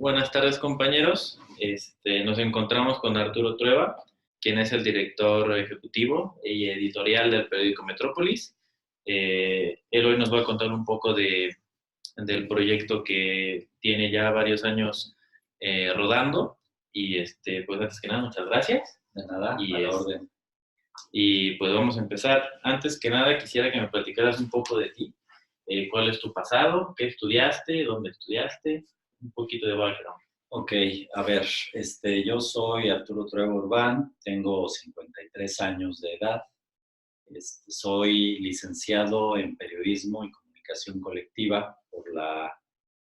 Buenas tardes, compañeros. Nos encontramos con Arturo Trueba, quien es el director ejecutivo y editorial del periódico Metrópolis. Él hoy nos va a contar un poco del proyecto que tiene ya varios años rodando. Y pues antes que nada, muchas gracias. De nada, y a la orden. Y pues vamos a empezar. Antes que nada, quisiera que me platicaras un poco de ti. ¿Cuál es tu pasado? ¿Qué estudiaste? ¿Dónde estudiaste? Un poquito de background. Ok, a ver, yo soy Arturo Trueba Urbán, tengo 53 años de edad, soy licenciado en Periodismo y Comunicación Colectiva por la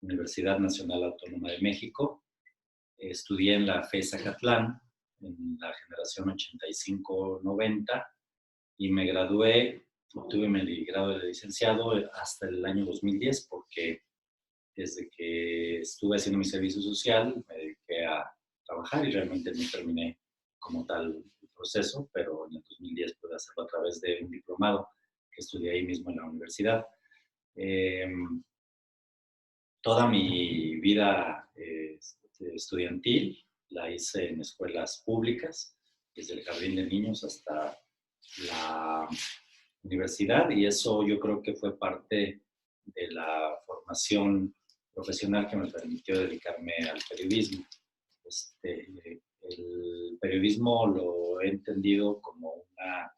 Universidad Nacional Autónoma de México. Estudié en la FES Acatlán, en la generación 85-90, y me gradué, obtuve mi grado de licenciado hasta el año 2010, porque desde que estuve haciendo mi servicio social me dediqué a trabajar y realmente no terminé como tal el proceso, pero en el 2010 pude hacerlo a través de un diplomado que estudié ahí mismo en la universidad. Eh, Toda mi vida estudiantil la hice en escuelas públicas, desde el jardín de niños hasta la universidad, y eso yo creo que fue parte de la formación profesional que me permitió dedicarme al periodismo. El periodismo lo he entendido como una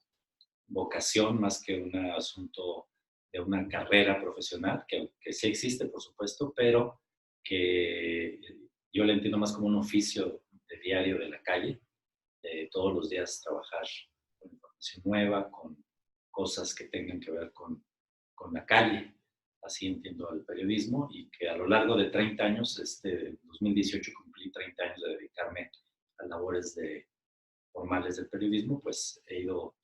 vocación más que un asunto de una carrera profesional, que sí existe, por supuesto, pero que yo le entiendo más como un oficio de diario de la calle, de todos los días trabajar con información nueva, con cosas que tengan que ver con la calle. Así entiendo el periodismo, y que a lo largo de 30 años, 2018 cumplí 30 años de dedicarme a labores formales del periodismo, pues he ido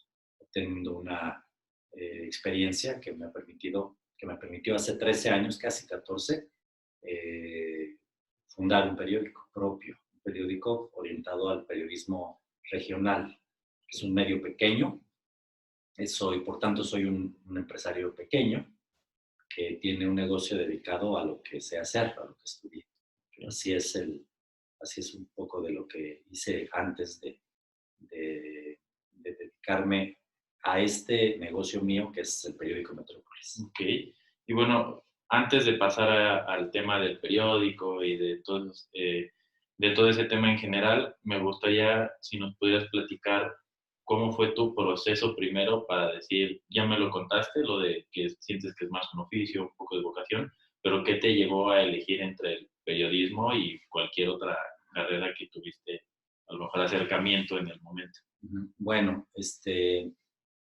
teniendo una experiencia que me permitió hace 13 años, casi 14, fundar un periódico propio, un periódico orientado al periodismo regional. Es un medio pequeño, por tanto soy un empresario pequeño que tiene un negocio dedicado a lo que sé hacer, a lo que estudié. Así es un poco de lo que hice antes de dedicarme a este negocio mío, que es el periódico Metrópolis. Ok. Y bueno, antes de pasar al tema del periódico y de todo ese tema en general, me gustaría si nos pudieras platicar cómo fue tu proceso primero para decir, ya me lo contaste, lo de que sientes que es más un oficio, un poco de vocación, pero ¿qué te llevó a elegir entre el periodismo y cualquier otra carrera que tuviste, a lo mejor acercamiento en el momento? Bueno,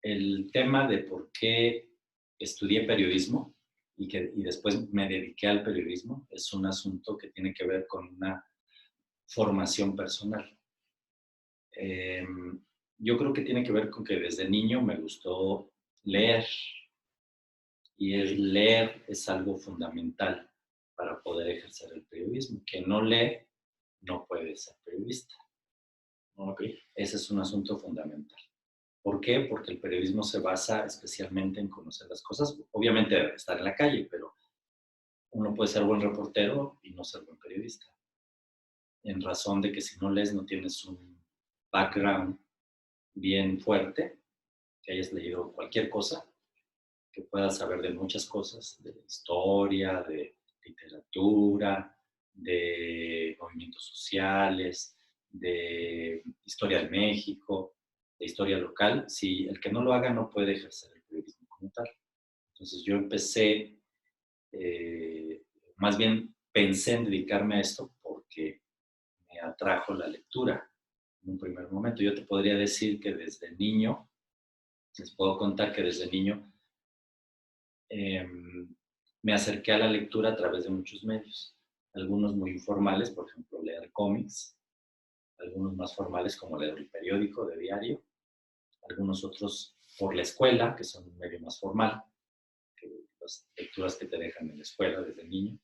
el tema de por qué estudié periodismo y después me dediqué al periodismo es un asunto que tiene que ver con una formación personal. Yo creo que tiene que ver con que desde niño me gustó leer, y leer es algo fundamental para poder ejercer el periodismo. Quien no lee no puede ser periodista. Okay. Ese es un asunto fundamental. ¿Por qué? Porque el periodismo se basa especialmente en conocer las cosas. Obviamente estar en la calle, pero uno puede ser buen reportero y no ser buen periodista. En razón de que si no lees no tienes un background bien fuerte, que hayas leído cualquier cosa, que puedas saber de muchas cosas, de historia, de literatura, de movimientos sociales, de historia de México, de historia local. Si el que no lo haga no puede ejercer el periodismo como tal. Entonces yo empecé, más bien pensé en dedicarme a esto porque me atrajo la lectura en un primer momento. Yo te podría decir que desde niño, les puedo contar que desde niño me acerqué a la lectura a través de muchos medios, algunos muy informales, por ejemplo, leer cómics, algunos más formales como leer el periódico de diario, algunos otros por la escuela, que son un medio más formal, que las lecturas que te dejan en la escuela desde niño,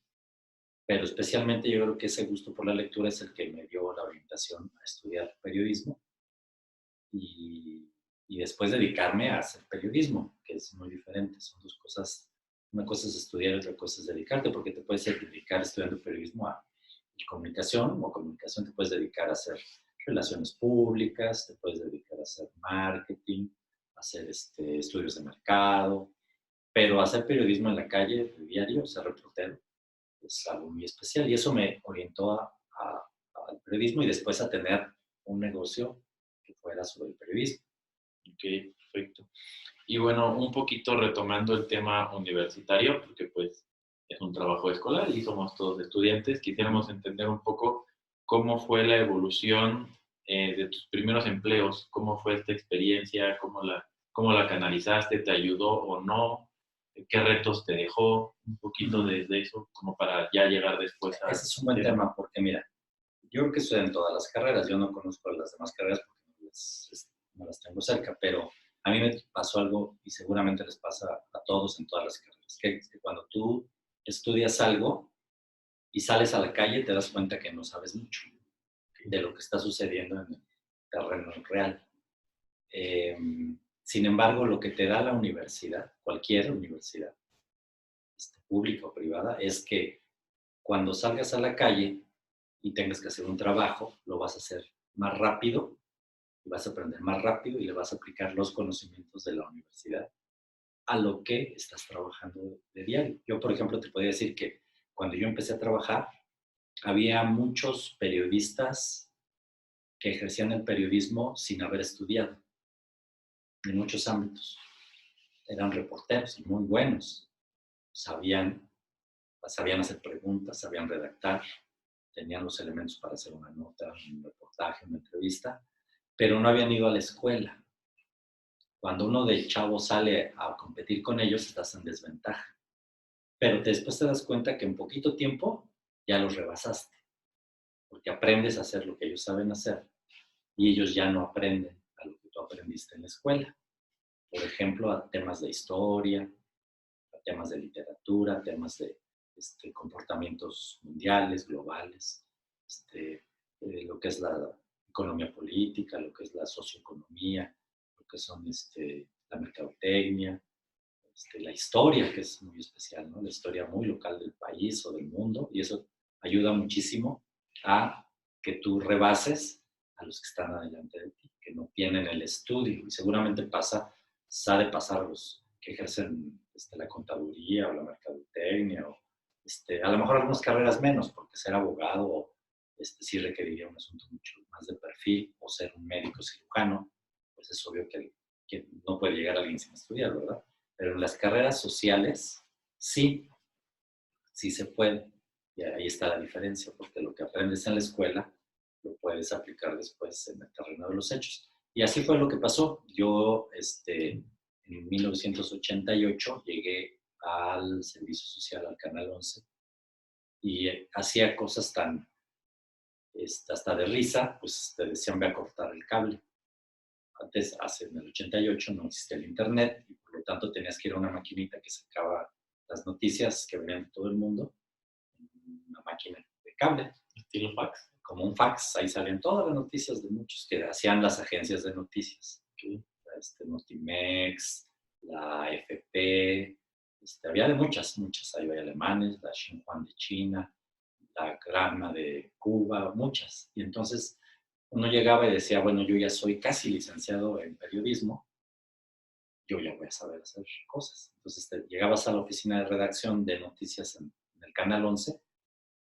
pero especialmente yo creo que ese gusto por la lectura es el que me dio la orientación a estudiar periodismo y, y después dedicarme a hacer periodismo, que es muy diferente, son dos cosas. Una cosa es estudiar, otra cosa es dedicarte, porque te puedes dedicar estudiando periodismo a y comunicación. Como comunicación te puedes dedicar a hacer relaciones públicas, te puedes dedicar a hacer marketing, a hacer estudios de mercado, pero hacer periodismo en la calle, de diario, ser reportero, es algo muy especial. Y eso me orientó al periodismo y después a tener un negocio que fuera sobre el periodismo. Ok, perfecto. Y bueno, un poquito retomando el tema universitario, porque pues es un trabajo escolar y somos todos estudiantes, quisiéramos entender un poco cómo fue la evolución de tus primeros empleos, cómo fue esta experiencia, cómo la canalizaste, te ayudó o no, qué retos te dejó, un poquito desde eso, como para ya llegar después a... Ese es un buen tema porque, mira, yo creo que eso en todas las carreras. Yo no conozco las demás carreras porque no las tengo cerca, pero a mí me pasó algo y seguramente les pasa a todos en todas las carreras, que cuando tú estudias algo y sales a la calle te das cuenta que no sabes mucho de lo que está sucediendo en el terreno real. Eh, Sin embargo, lo que te da la universidad, cualquier universidad, pública o privada, es que cuando salgas a la calle y tengas que hacer un trabajo, lo vas a hacer más rápido y vas a aprender más rápido y le vas a aplicar los conocimientos de la universidad a lo que estás trabajando de diario. Yo, por ejemplo, te podría decir que cuando yo empecé a trabajar, había muchos periodistas que ejercían el periodismo sin haber estudiado en muchos ámbitos. Eran reporteros y muy buenos. Sabían, sabían hacer preguntas, sabían redactar, tenían los elementos para hacer una nota, un reportaje, una entrevista, pero no habían ido a la escuela. Cuando uno de chavo sale a competir con ellos, estás en desventaja. Pero después te das cuenta que en poquito tiempo ya los rebasaste, porque aprendes a hacer lo que ellos saben hacer y ellos ya no aprenden a lo que tú aprendiste en la escuela. Por ejemplo, a temas de historia, a temas de literatura, a temas de comportamientos mundiales, globales, lo que es la economía política, lo que es la socioeconomía, lo que son la mercadotecnia, la historia, que es muy especial, ¿no? La historia muy local del país o del mundo, y eso ayuda muchísimo a que tú rebases a los que están adelante de ti, que no tienen el estudio, y seguramente sabe pasar a los que ejercen la contaduría o la mercadotecnia, o a lo mejor algunas carreras menos, porque ser abogado sí requeriría un asunto mucho más de perfil, o ser un médico cirujano, pues es obvio que no puede llegar alguien sin estudiar, ¿verdad? Pero en las carreras sociales, sí, sí se puede. Y ahí está la diferencia, porque lo que aprendes en la escuela lo puedes aplicar después en el terreno de los hechos. Y así fue lo que pasó. Yo, en 1988, llegué al Servicio Social, al Canal 11, y hacía cosas tan, hasta de risa, pues te decían, ve a cortar el cable. Antes, en el 88, no existía el internet y por lo tanto tenías que ir a una maquinita que sacaba las noticias que venían de todo el mundo, una máquina de cable. Estilo fax. Como un fax, ahí salían todas las noticias de muchos que hacían las agencias de noticias. Okay. Notimex, la AFP, había de muchas, ahí hay alemanes, la Xinhua de China, la Granma de Cuba, muchas. Y entonces uno llegaba y decía, bueno, yo ya soy casi licenciado en periodismo, yo ya voy a saber hacer cosas. Entonces llegabas a la oficina de redacción de noticias en el Canal 11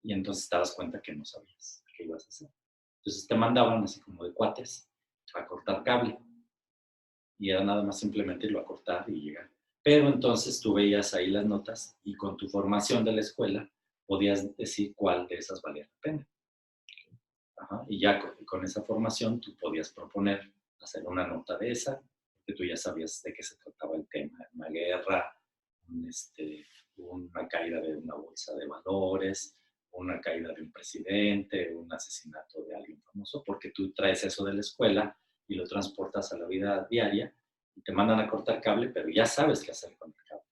y entonces te das cuenta que no sabías qué ibas a hacer. Entonces te mandaban así como de cuates a cortar cable y era nada más simplemente irlo a cortar y llegar. Pero entonces tú veías ahí las notas y con tu formación de la escuela podías decir cuál de esas valía la pena. Ajá, y ya con esa formación tú podías proponer hacer una nota de esa, que tú ya sabías de qué se trataba el tema, una guerra, una caída de una bolsa de valores, una caída de un presidente, un asesinato de alguien famoso, porque tú traes eso de la escuela y lo transportas a la vida diaria y te mandan a cortar cable, pero ya sabes qué hacer con el cable.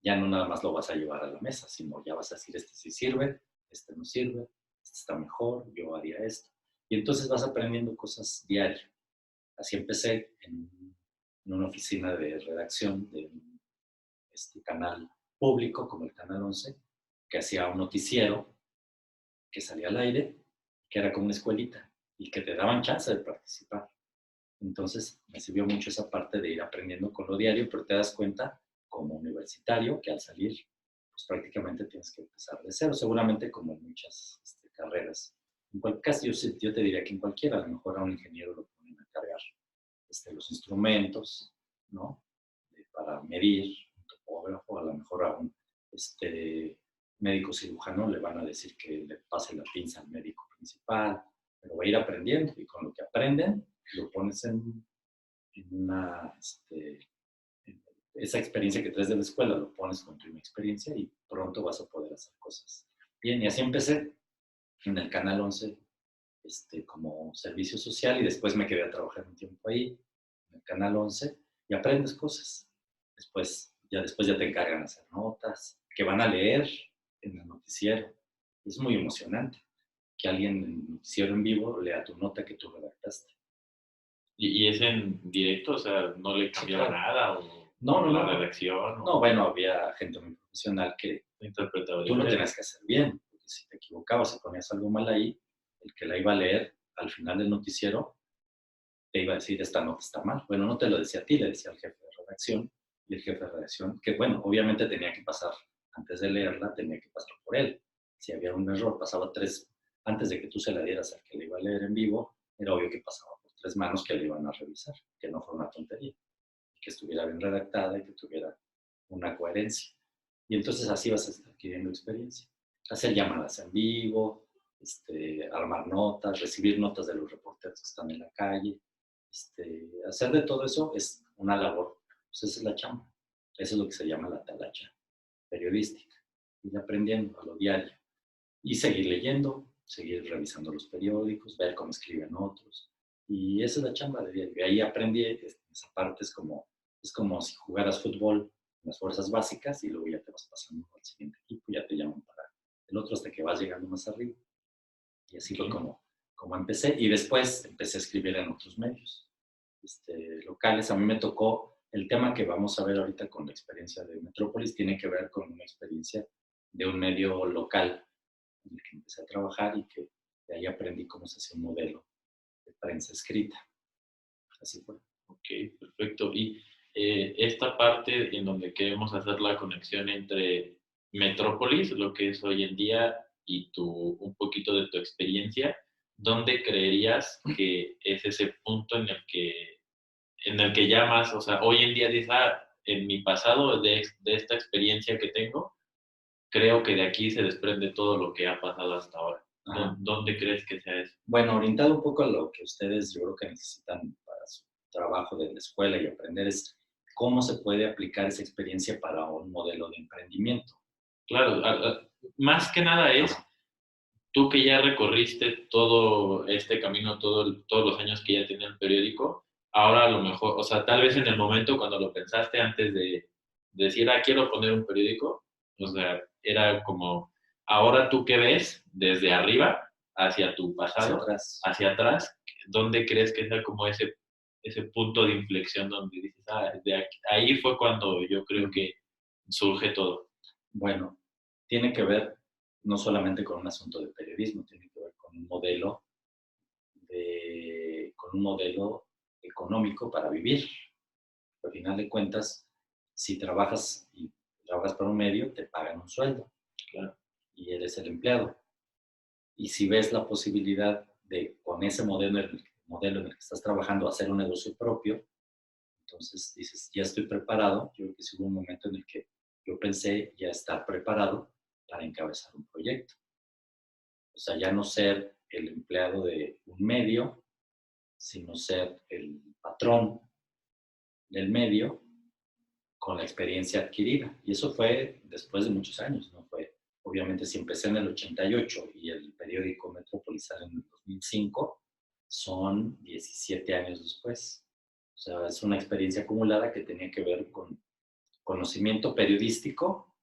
Ya no nada más lo vas a llevar a la mesa, sino ya vas a decir, este sí sirve, este no sirve, este está mejor, yo haría esto. Y entonces vas aprendiendo cosas diario. Así empecé en una oficina de redacción de este canal público, como el Canal 11, que hacía un noticiero que salía al aire, que era como una escuelita y que te daban chance de participar. Entonces me sirvió mucho esa parte de ir aprendiendo con lo diario, pero te das cuenta como universitario que al salir, pues prácticamente tienes que empezar de cero, seguramente como en muchas carreras. En cualquier caso, yo te diría que en cualquiera, a lo mejor a un ingeniero lo ponen a cargar los instrumentos, ¿no? Para medir, un topógrafo, a lo mejor a un médico cirujano le van a decir que le pase la pinza al médico principal, pero va a ir aprendiendo y con lo que aprenden lo pones en una, en esa experiencia que traes de la escuela, lo pones con tu experiencia y pronto vas a poder hacer cosas. Bien, y así empecé en el Canal 11 como servicio social y después me quedé a trabajar un tiempo ahí, en el Canal 11, y aprendes cosas. Después ya te encargan de hacer notas, que van a leer en el noticiero. Es muy emocionante que alguien en el noticiero en vivo lea tu nota que tú redactaste. ¿Y es en directo? O sea, ¿no le Sí, cambiaba claro. nada? ¿O No, no, la no. redacción? No, ¿O bueno, había gente muy profesional que interpretaba tú lo diferente? tenías que hacer bien, porque si te equivocabas y ponías algo mal ahí, el que la iba a leer al final del noticiero te iba a decir, esta nota está mal. Bueno, no te lo decía a ti, le decía al jefe de redacción, y el jefe de redacción, que bueno, obviamente tenía que pasar, antes de leerla, tenía que pasar por él. Si había un error, pasaba tres, antes de que tú se la dieras al que le iba a leer en vivo, era obvio que pasaba por tres manos que le iban a revisar, que no fuera una tontería, que estuviera bien redactada y que tuviera una coherencia. Y entonces así vas adquiriendo experiencia. Hacer llamadas en vivo, armar notas, recibir notas de los reporteros que están en la calle. Hacer de todo eso es una labor, pues esa es la chamba. Eso es lo que se llama la talacha periodística. Ir aprendiendo a lo diario y seguir leyendo, seguir revisando los periódicos, ver cómo escriben otros. Y esa es la chamba de diario. Y ahí aprendí, esa parte es como si jugaras fútbol en las fuerzas básicas y luego ya te vas pasando al siguiente equipo, ya te llaman para el otro hasta que vas llegando más arriba. Y así fue Okay. como empecé. Y después empecé a escribir en otros medios locales. A mí me tocó el tema que vamos a ver ahorita con la experiencia de Metrópolis, tiene que ver con una experiencia de un medio local en el que empecé a trabajar y que de ahí aprendí cómo se hace un modelo de prensa escrita. Así fue. Ok, perfecto. Y esta parte en donde queremos hacer la conexión entre Metrópolis, lo que es hoy en día, y un poquito de tu experiencia, ¿dónde creerías que es ese punto en el que llamas, o sea, hoy en día dices, en mi pasado, de esta experiencia que tengo, creo que de aquí se desprende todo lo que ha pasado hasta ahora? ¿Dónde crees que sea eso? Bueno, orientado un poco a lo que ustedes yo creo que necesitan para su trabajo de la escuela y aprender es cómo se puede aplicar esa experiencia para un modelo de emprendimiento. Claro, más que nada es tú que ya recorriste todo este camino, todos los años que ya tenía el periódico, ahora a lo mejor, o sea, tal vez en el momento cuando lo pensaste antes de decir, quiero poner un periódico, o sea, era como, ahora tú qué ves desde arriba hacia tu Hacia pasado, atrás. hacia atrás, ¿dónde crees que sea como ese punto de inflexión donde dices, ahí fue cuando yo creo que surge todo? Bueno, tiene que ver no solamente con un asunto de periodismo, tiene que ver con un modelo económico para vivir. Al final de cuentas, si trabajas para un medio, te pagan un sueldo, Claro. y eres el empleado. Y si ves la posibilidad de, con ese modelo en el que estás trabajando, hacer un negocio propio, entonces dices, ya estoy preparado. Yo creo que sí hubo un momento en el que yo pensé ya estar preparado para encabezar un proyecto. O sea, ya no ser el empleado de un medio, sino ser el patrón del medio con la experiencia adquirida. Y eso fue después de muchos años, ¿no? Obviamente, si empecé en el 88 y el periódico Metrópolis sale en el 2005, son 17 años después. O sea, es una experiencia acumulada que tenía que ver con conocimiento periodístico,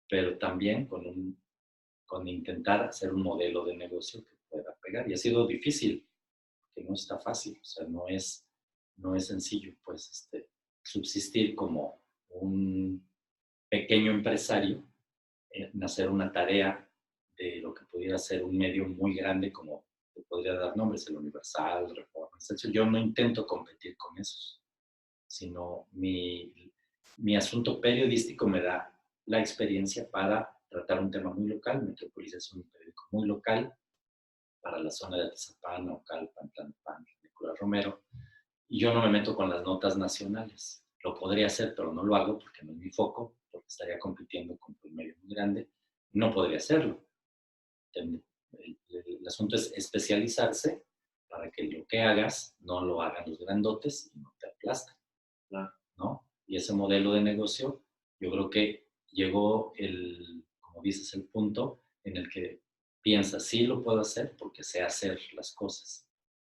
pero también con intentar hacer un modelo de negocio que pueda pegar. Y ha sido difícil, que no está fácil, o sea, no es sencillo, pues, subsistir como un pequeño empresario, en hacer una tarea de lo que pudiera ser un medio muy grande como te podría dar nombres, el Universal, Reforma, etc. Yo no intento competir con esos, sino mi asunto periodístico me da la experiencia para tratar un tema muy local. Metrópolis es un periódico muy local para la zona de Atizapán, Naucalpan, Tlalpan, Nicolás Romero, y yo no me meto con las notas nacionales. Lo podría hacer, pero no lo hago porque no es mi foco, porque estaría compitiendo con un medio muy grande. No podría hacerlo. El asunto es especializarse para que lo que hagas no lo hagan los grandotes y no te aplastan, ¿no? Y ese modelo de negocio, yo creo que llegó como dices, el punto en el que piensas, sí lo puedo hacer porque sé hacer las cosas,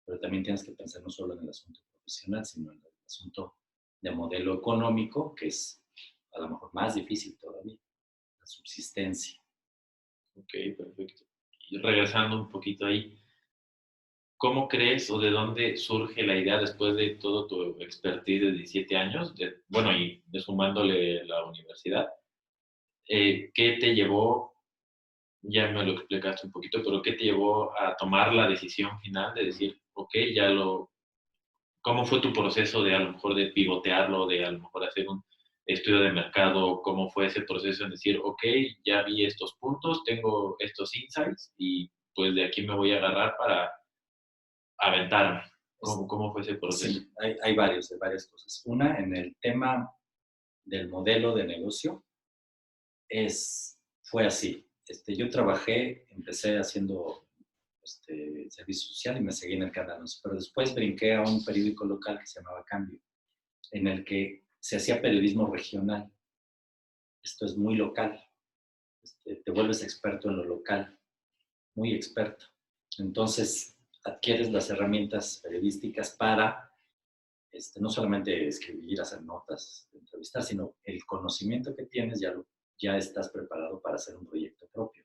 pero también tienes que pensar no solo en el asunto profesional, sino en el asunto de modelo económico, que es a lo mejor más difícil todavía, la subsistencia. Ok, perfecto. Y regresando un poquito ahí, ¿cómo crees o de dónde surge la idea después de todo tu expertise de 17 años, bueno, y de sumándole la universidad? ¿Qué te llevó, ya me lo explicaste un poquito, pero qué te llevó a tomar la decisión final de decir, ok, ¿cómo fue tu proceso de a lo mejor de pivotearlo, de a lo mejor hacer un estudio de mercado? ¿Cómo fue ese proceso en decir, ok, ya vi estos puntos, tengo estos insights y pues de aquí me voy a agarrar para aventarme? ¿Cómo fue ese proceso? Sí, hay varias cosas. Una, en el tema del modelo de negocio, fue así. Yo empecé haciendo servicio social y me seguí en el canal 11, pero después brinqué a un periódico local que se llamaba Cambio, en el que se hacía periodismo regional. Esto es muy local. Te vuelves experto en lo local, muy experto. Entonces, adquieres las herramientas periodísticas para no solamente escribir, hacer notas, entrevistar, sino el conocimiento que tienes ya estás preparado para hacer un proyecto propio.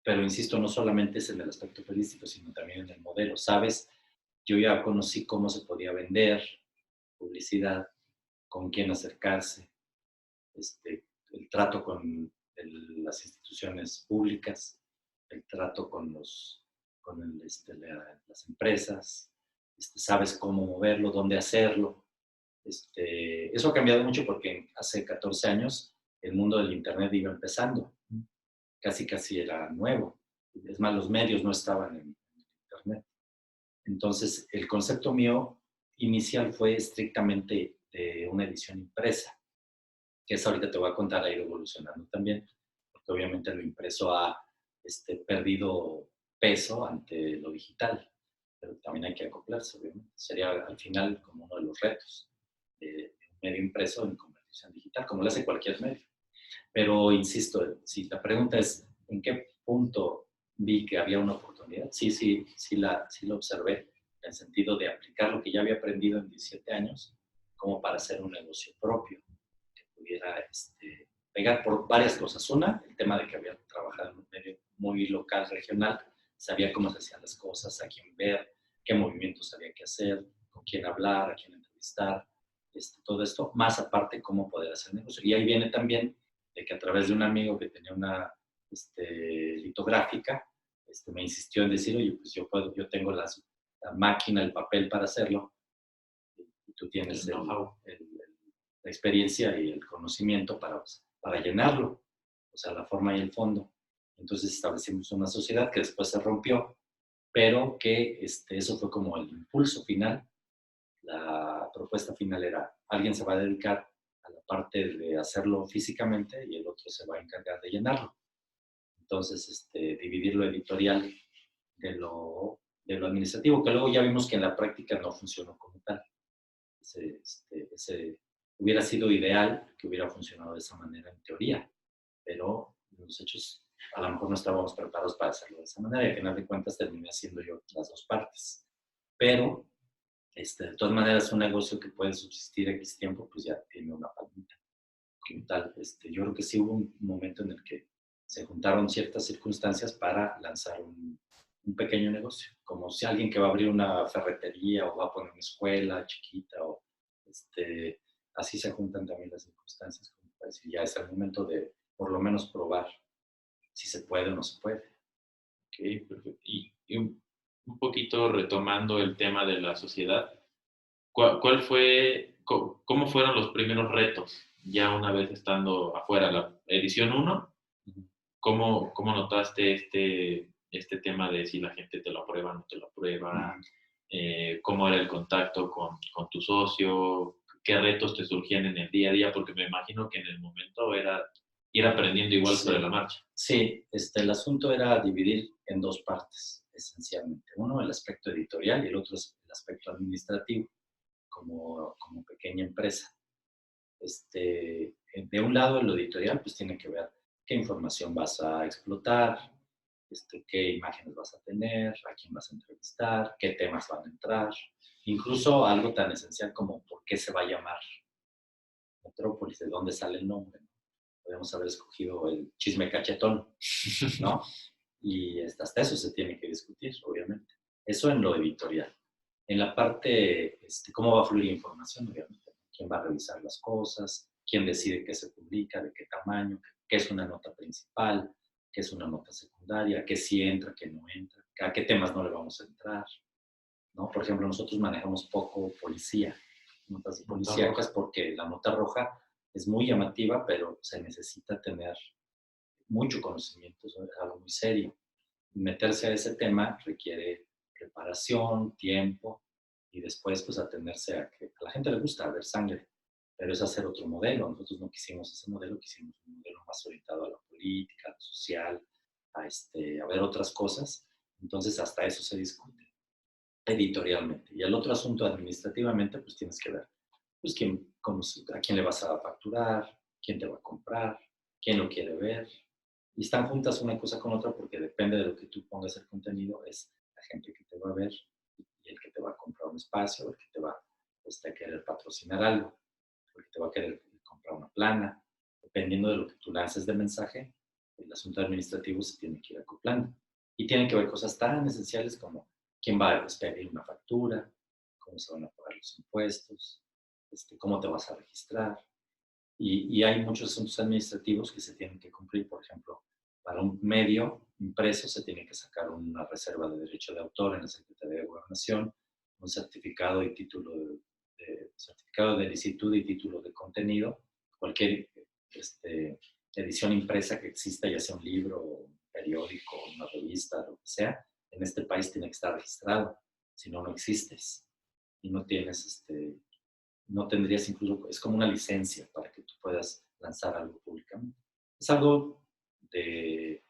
Pero insisto, no solamente es en el aspecto periodístico, sino también en el modelo. ¿Sabes? Yo ya conocí cómo se podía vender, publicidad, con quién acercarse, el trato con las instituciones públicas, el trato con las empresas, sabes cómo moverlo, dónde hacerlo. Eso ha cambiado mucho porque hace 14 años el mundo del Internet iba empezando, casi era nuevo. Es más, los medios no estaban en Internet. Entonces, el concepto mío inicial fue estrictamente de una edición impresa, que eso ahorita te voy a contar, ha ido evolucionando también, porque obviamente lo impreso ha perdido peso ante lo digital, pero también hay que acoplarse, obviamente. Sería al final como uno de los retos de un medio impreso en convertirse en digital, como lo hace cualquier medio. Pero insisto, si la pregunta es en qué punto vi que había una oportunidad, sí la observé, en el sentido de aplicar lo que ya había aprendido en 17 años como para hacer un negocio propio que pudiera pegar por varias cosas. Una, el tema de que había trabajado en un medio muy local, regional, sabía cómo se hacían las cosas, a quién ver, qué movimientos había que hacer, con quién hablar, a quién entrevistar, todo esto, más aparte cómo poder hacer negocio. Y ahí viene también de que a través de un amigo que tenía una litográfica, me insistió en decir, oye, pues yo tengo la máquina, el papel para hacerlo, y tú tienes la experiencia y el conocimiento para llenarlo, o sea, la forma y el fondo. Entonces establecimos una sociedad que después se rompió, pero que eso fue como el impulso final. La propuesta final era, alguien se va a dedicar a la parte de hacerlo físicamente y el otro se va a encargar de llenarlo. Entonces, dividir lo editorial de lo administrativo, que luego ya vimos que en la práctica no funcionó como tal. Ese hubiera sido ideal que hubiera funcionado de esa manera en teoría, pero en los hechos a lo mejor no estábamos preparados para hacerlo de esa manera y al final de cuentas terminé haciendo yo las dos partes. Pero de todas maneras, un negocio que puede subsistir X tiempo, pues ya tiene una palmita. Como tal, yo creo que sí hubo un momento en el que se juntaron ciertas circunstancias para lanzar un pequeño negocio. Como si alguien que va a abrir una ferretería o va a poner una escuela chiquita, o así se juntan también las circunstancias, como para decir, ya es el momento de por lo menos probar si se puede o no se puede. Ok, perfecto. Y un poquito retomando el tema de la sociedad, ¿cuál fue, cómo fueron los primeros retos ya una vez estando afuera? La edición uno, Ujú. ¿cómo notaste este tema de si la gente te lo aprueba o no te lo aprueba? Ujú. ¿Cómo era el contacto con tu socio? ¿Qué retos te surgían en el día a día? Porque me imagino que en el momento era ir aprendiendo igual sobre la Sí, marcha. sí, el asunto era dividir en dos partes, esencialmente. Uno, el aspecto editorial y el otro es el aspecto administrativo, como pequeña empresa. De un lado, en lo editorial, pues tiene que ver qué información vas a explotar, qué imágenes vas a tener, a quién vas a entrevistar, qué temas van a entrar, incluso algo tan esencial como por qué se va a llamar Metrópolis, de dónde sale el nombre. Podemos haber escogido el chisme cachetón, ¿no? Y hasta eso se tiene que discutir, obviamente. Eso en lo editorial. En la parte, cómo va a fluir información, obviamente. ¿Quién va a revisar las cosas? ¿Quién decide qué se publica? ¿De qué tamaño? ¿Qué es una nota principal? ¿Qué es una nota secundaria? ¿Qué sí entra? ¿Qué no entra? ¿A qué temas no le vamos a entrar? ¿No? Por ejemplo, nosotros manejamos poco policía, notas Nota policíacas, roja. porque la nota roja es muy llamativa, pero se necesita tener mucho conocimiento, es algo muy serio. Meterse a ese tema requiere preparación, tiempo y después pues atenderse a que a la gente le gusta ver sangre, pero es hacer otro modelo. Nosotros no quisimos ese modelo, quisimos un modelo más orientado a la política, a lo social, a ver otras cosas. Entonces hasta eso se discute editorialmente. Y el otro asunto administrativamente, pues tienes que ver pues, a quién le vas a facturar, quién te va a comprar, quién lo quiere ver. Y están juntas una cosa con otra porque depende de lo que tú pongas el contenido, es la gente que te va a ver y el que te va a comprar un espacio, el que te va a querer patrocinar algo, el que te va a querer comprar una plana. Dependiendo de lo que tú lances de mensaje, el asunto administrativo se tiene que ir acoplando. Y tienen que ver cosas tan esenciales como quién va a expedir una factura, cómo se van a pagar los impuestos, cómo te vas a registrar. Y hay muchos asuntos administrativos que se tienen que cumplir. Por ejemplo, para un medio impreso se tiene que sacar una reserva de derecho de autor en la Secretaría de Gobernación, un certificado y título certificado de licitud y título de contenido. Cualquier edición impresa que exista, ya sea un libro, un periódico, una revista, lo que sea, en este país tiene que estar registrado. Si no, no existes y no tienes no tendrías incluso, es como una licencia para que tú puedas lanzar algo públicamente. Es algo que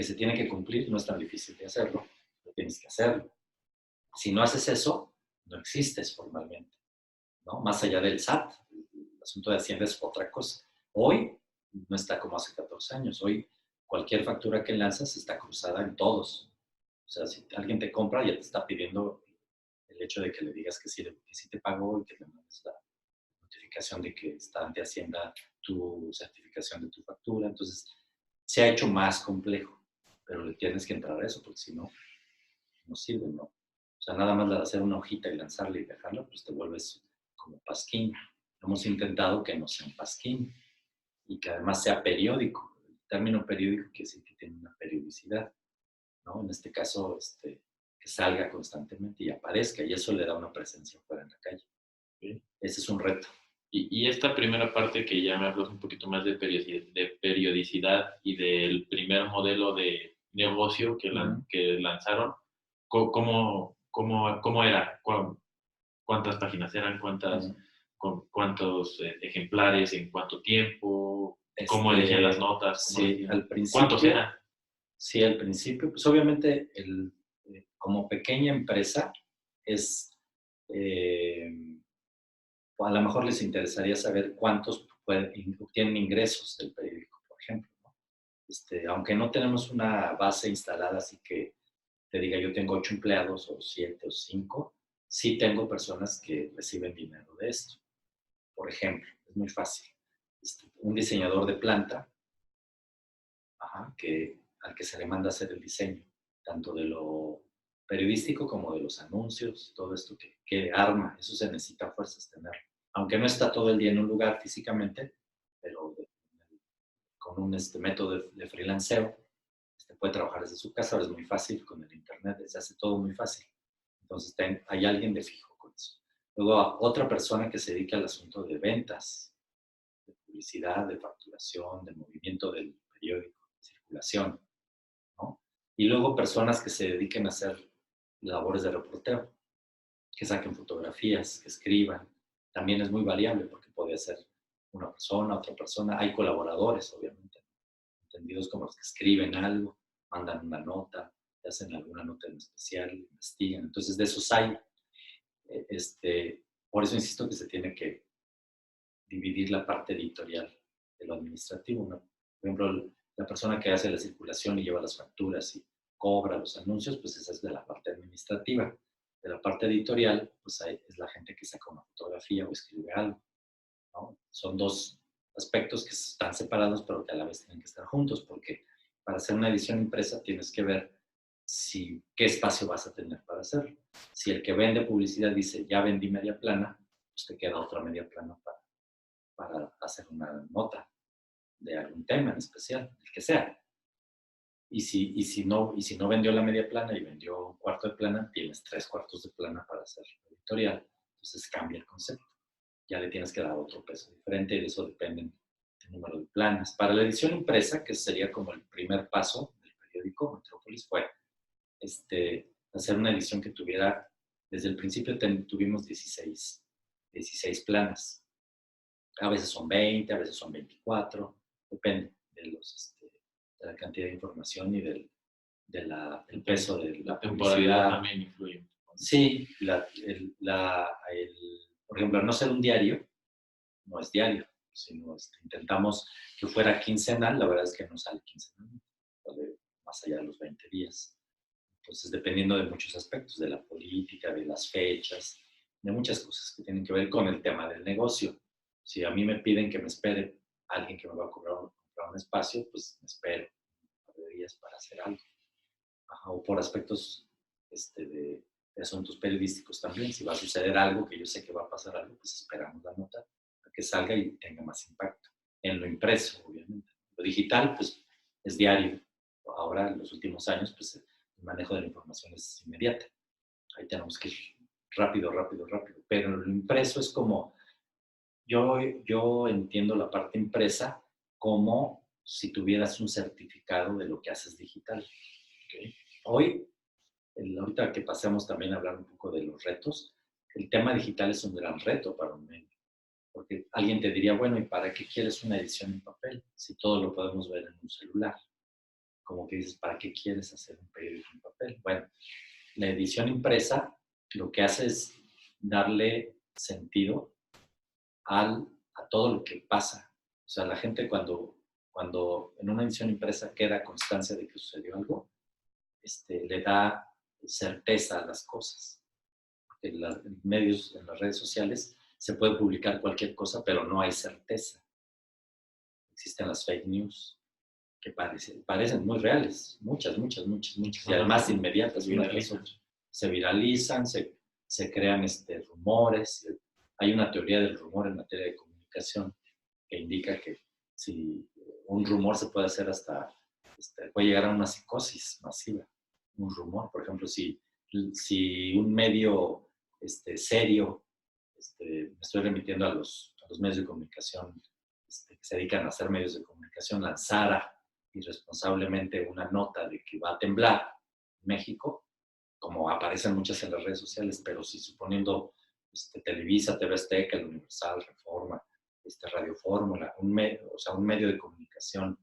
se tiene que cumplir, no es tan difícil de hacerlo, pero tienes que hacerlo. Si no haces eso, no existes formalmente, ¿no? Más allá del SAT, el asunto de Hacienda es otra cosa. Hoy no está como hace 14 años, hoy cualquier factura que lanzas está cruzada en todos. O sea, si alguien te compra, ya te está pidiendo el hecho de que le digas que sí te pagó y que le mandes la notificación de que está ante Hacienda tu certificación de tu factura. Entonces, se ha hecho más complejo, pero le tienes que entrar a eso, porque si no, no sirve, ¿no? O sea, nada más de hacer una hojita y lanzarla y dejarla, pues te vuelves como pasquín. Hemos intentado que no sea un pasquín y que además sea periódico. El término periódico quiere decir que tiene una periodicidad, ¿no? En este caso, que salga constantemente y aparezca, y eso le da una presencia fuera en la calle. ¿Sí? Ese es un reto. Y esta primera parte que ya me hablas un poquito más de periodicidad y del primer modelo de negocio Uh-huh. que lanzaron, ¿cómo era? ¿Cuántas páginas eran? Uh-huh. ¿Cuántos ejemplares? ¿En cuánto tiempo? ¿Cómo elegían las notas? ¿Cómo Sí, elegían? ¿Cuántos eran? al principio, pues obviamente como pequeña empresa es, eh, a lo mejor les interesaría saber cuántos obtienen ingresos del periódico, por ejemplo, ¿no? Aunque no tenemos una base instalada, así que te diga yo tengo 8 empleados o 7 o 5, sí tengo personas que reciben dinero de esto. Por ejemplo, es muy fácil. Un diseñador de planta, ajá, al que se le manda hacer el diseño, tanto de lo periodístico como de los anuncios, todo esto que arma, eso se necesita fuerzas tenerlo. Aunque no está todo el día en un lugar físicamente, pero con un método de freelanceo, puede trabajar desde su casa, ahora es muy fácil con el internet, se hace todo muy fácil. Entonces hay alguien de fijo con eso. Luego otra persona que se dedica al asunto de ventas, de publicidad, de facturación, de movimiento del periódico, de circulación, ¿no? Y luego personas que se dediquen a hacer labores de reporteo, que saquen fotografías, que escriban. También es muy variable porque puede ser una persona, otra persona. Hay colaboradores, obviamente, entendidos como los que escriben algo, mandan una nota, hacen alguna nota en especial, investigan. Entonces, de esos hay. Por eso insisto que se tiene que dividir la parte editorial de lo administrativo, ¿no? Por ejemplo, la persona que hace la circulación y lleva las facturas y cobra los anuncios, pues esa es de la parte administrativa. De la parte editorial, pues es la gente que saca una fotografía o escribe algo, ¿no? Son dos aspectos que están separados, pero que a la vez tienen que estar juntos, porque para hacer una edición impresa tienes que ver qué espacio vas a tener para hacerlo. Si el que vende publicidad dice, ya vendí media plana, pues te queda otra media plana para hacer una nota de algún tema en especial, el que sea. Y si no vendió la media plana y vendió un cuarto de plana, tienes 3/4 de plana para hacer editorial. Entonces cambia el concepto. Ya le tienes que dar otro peso diferente y de eso depende el número de planas. Para la edición impresa, que sería como el primer paso del periódico Metrópolis, fue hacer una edición que tuviera, desde el principio tuvimos 16 planas. A veces son 20, a veces son 24, depende de la cantidad de información y del peso de la temporalidad publicidad. También influye. Sí, por ejemplo, al no ser un diario, no es diario, sino intentamos que fuera quincenal, la verdad es que no sale quincenal, sale más allá de los 20 días. Entonces, dependiendo de muchos aspectos, de la política, de las fechas, de muchas cosas que tienen que ver con el tema del negocio. Si a mí me piden que me espere alguien que me va a comprar un espacio, pues me espero un par de días para hacer algo. O por aspectos de asuntos periodísticos también. Si va a suceder algo, que yo sé que va a pasar algo, pues esperamos la nota a que salga y tenga más impacto. En lo impreso, obviamente. Lo digital, pues, es diario. Ahora, en los últimos años, pues, el manejo de la información es inmediata. Ahí tenemos que ir rápido. Pero lo impreso es como, yo entiendo la parte impresa como si tuvieras un certificado de lo que haces digital. ¿Okay? Hoy, ahorita que pasemos también a hablar un poco de los retos, el tema digital es un gran reto para un medio. Porque alguien te diría, bueno, ¿y para qué quieres una edición en papel? Si todo lo podemos ver en un celular. Como que dices, ¿para qué quieres hacer un periódico en papel? Bueno, la edición impresa lo que hace es darle sentido a todo lo que pasa. O sea, la gente cuando en una edición impresa queda constancia de que sucedió algo, le da certeza a las cosas. Porque en los medios, en las redes sociales, se puede publicar cualquier cosa, pero no hay certeza. Existen las fake news, que parecen muy reales, muchas, y además inmediatas, se viralizan, se crean rumores. Hay una teoría del rumor en materia de comunicación que indica que si un rumor se puede hacer hasta, puede llegar a una psicosis masiva. Un rumor, por ejemplo, si un medio serio, me estoy remitiendo a los medios de comunicación que se dedican a hacer medios de comunicación, lanzara irresponsablemente una nota de que va a temblar en México, como aparecen muchas en las redes sociales, pero si suponiendo Televisa, TV Azteca, El Universal, Reforma, Radio Fórmula, un medio de comunicación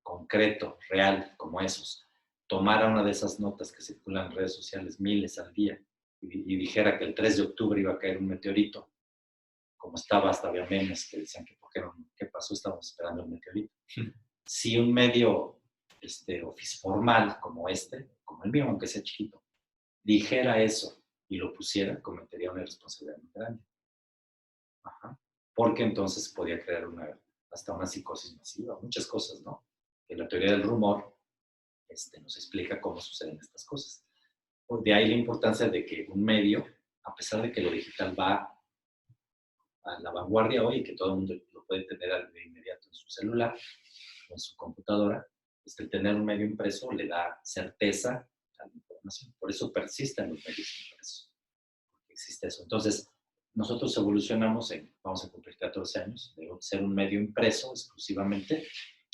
concreto, real, como esos, tomara una de esas notas que circulan en redes sociales, miles al día, y dijera que el 3 de octubre iba a caer un meteorito, como estaba, hasta había memes que decían que ¿qué pasó? Estábamos esperando el meteorito. Si un medio formal como como el mío, aunque sea chiquito, dijera eso y lo pusiera, cometería una irresponsabilidad muy grande. Ajá. Porque entonces podía crear hasta una psicosis masiva, muchas cosas, ¿no? Que la teoría del rumor nos explica cómo suceden estas cosas. De ahí la importancia de que un medio, a pesar de que lo digital va a la vanguardia hoy y que todo el mundo lo puede tener de inmediato en su celular, o en su computadora, el tener un medio impreso le da certeza a la información. Por eso persisten los medios impresos. Existe eso. Entonces, nosotros evolucionamos vamos a cumplir 14 años, de ser un medio impreso exclusivamente,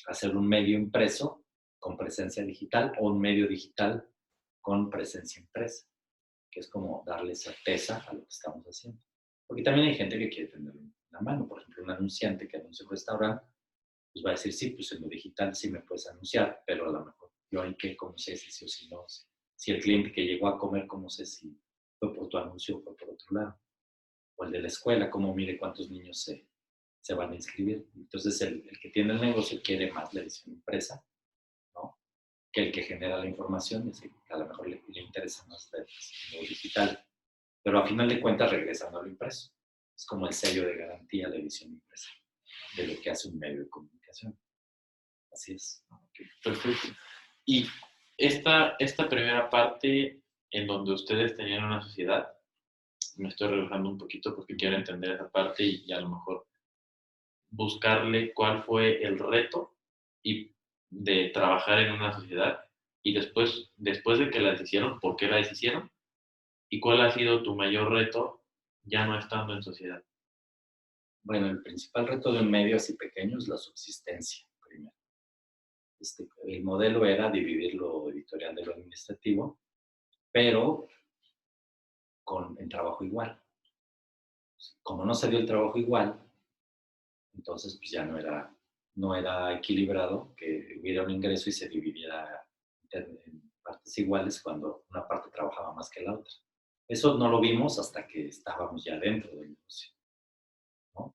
a ser un medio impreso con presencia digital o un medio digital con presencia impresa, que es como darle certeza a lo que estamos haciendo. Porque también hay gente que quiere tenerlo en la mano. Por ejemplo, un anunciante que anuncia un restaurante, pues va a decir, sí, pues en lo digital sí me puedes anunciar, pero a lo mejor yo hay que, ¿cómo sé si sí o si no? Si el cliente que llegó a comer, ¿cómo sé si fue por tu anuncio o fue por otro lado? O el de la escuela, ¿cómo mire cuántos niños se van a inscribir? Entonces, el que tiene el negocio quiere más la edición impresa, ¿no? Que el que genera la información, es que a lo mejor le interesa más lo digital. Pero a final de cuentas regresan a lo impreso. Es como el sello de garantía la edición impresa de lo que hace un medio de comunicación. Así es. Okay, perfecto. Y esta primera parte en donde ustedes tenían una sociedad, me estoy relajando un poquito porque quiero entender esa parte y a lo mejor buscarle cuál fue el reto y de trabajar en una sociedad y después de que las hicieron, ¿por qué las hicieron? ¿Y cuál ha sido tu mayor reto ya no estando en sociedad? Bueno, el principal reto de un medio así pequeño es la subsistencia, primero. El modelo era dividir lo editorial de lo administrativo, pero en trabajo igual. Como no se dio el trabajo igual, entonces pues ya no era equilibrado que hubiera un ingreso y se dividiera en partes iguales cuando una parte trabajaba más que la otra. Eso no lo vimos hasta que estábamos ya dentro del negocio, ¿no?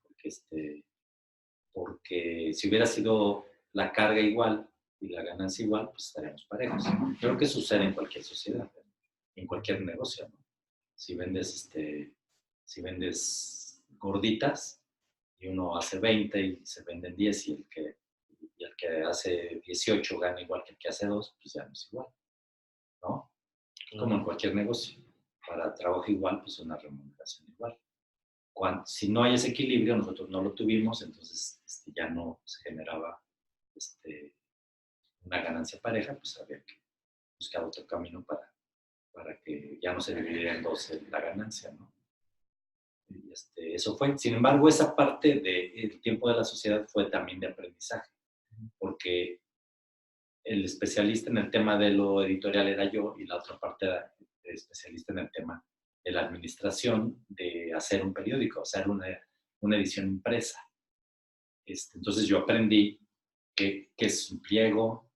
Porque si hubiera sido la carga igual y la ganancia igual, pues estaríamos parejos. Creo que sucede en cualquier sociedad, en cualquier negocio, ¿no? Si vendes gorditas y uno hace 20 y se venden 10 y el que hace 18 gana igual que el que hace 2, pues ya no es igual, ¿no? Como en cualquier negocio. Para trabajo igual, pues una remuneración igual. Si no hay ese equilibrio, nosotros no lo tuvimos, entonces ya no se generaba una ganancia pareja, pues había que buscar otro camino para que ya no se dividiera en dos la ganancia, ¿no? Y eso fue. Sin embargo, esa parte del tiempo de la sociedad fue también de aprendizaje, porque el especialista en el tema de lo editorial era yo y la otra parte era el especialista en el tema de la administración, de hacer un periódico, hacer una edición impresa. Entonces yo aprendí qué es un pliego,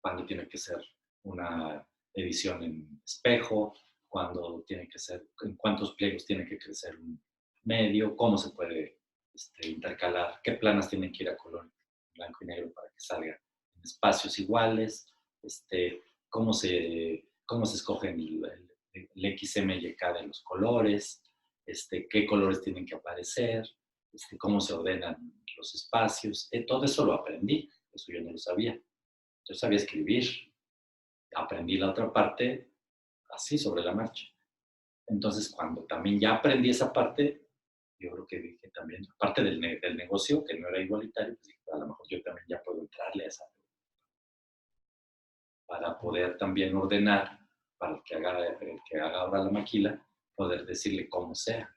cuándo tiene que ser una edición en espejo, cuándo tiene que ser, en cuántos pliegos tiene que crecer un medio, cómo se puede intercalar, qué planas tienen que ir a color blanco y negro para que salga en espacios iguales, cómo se escogen el XMYK de los colores, qué colores tienen que aparecer, cómo se ordenan los espacios. Todo eso lo aprendí, eso yo no lo sabía. Yo sabía escribir, aprendí la otra parte así sobre la marcha. Entonces, cuando también ya aprendí esa parte, yo creo que dije también, aparte del negocio, que no era igualitario, pues dije, a lo mejor yo también ya puedo entrarle a esa para poder también ordenar, para el que haga ahora la maquila, poder decirle cómo sea,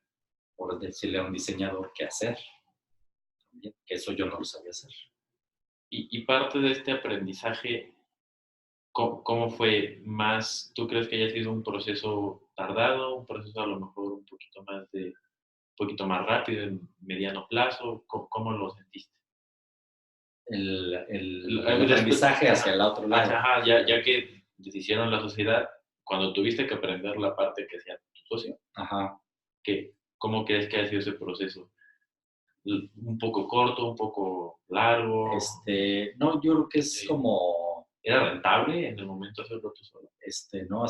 poder decirle a un diseñador qué hacer, también, que eso yo no lo sabía hacer. Y parte de este aprendizaje, ¿cómo fue más? ¿Tú crees que haya sido un proceso tardado, un proceso a lo mejor un poquito más rápido, en mediano plazo? ¿Cómo lo sentiste? El aprendizaje hacia el otro lado. Ajá, ya que deshicieron la sociedad, cuando tuviste que aprender la parte que hacía tu socio, Ajá. ¿cómo crees que ha sido ese proceso? ¿Un poco corto, un poco largo? No, yo creo que es como... ¿Era rentable en el momento hacerlo tú solo? No,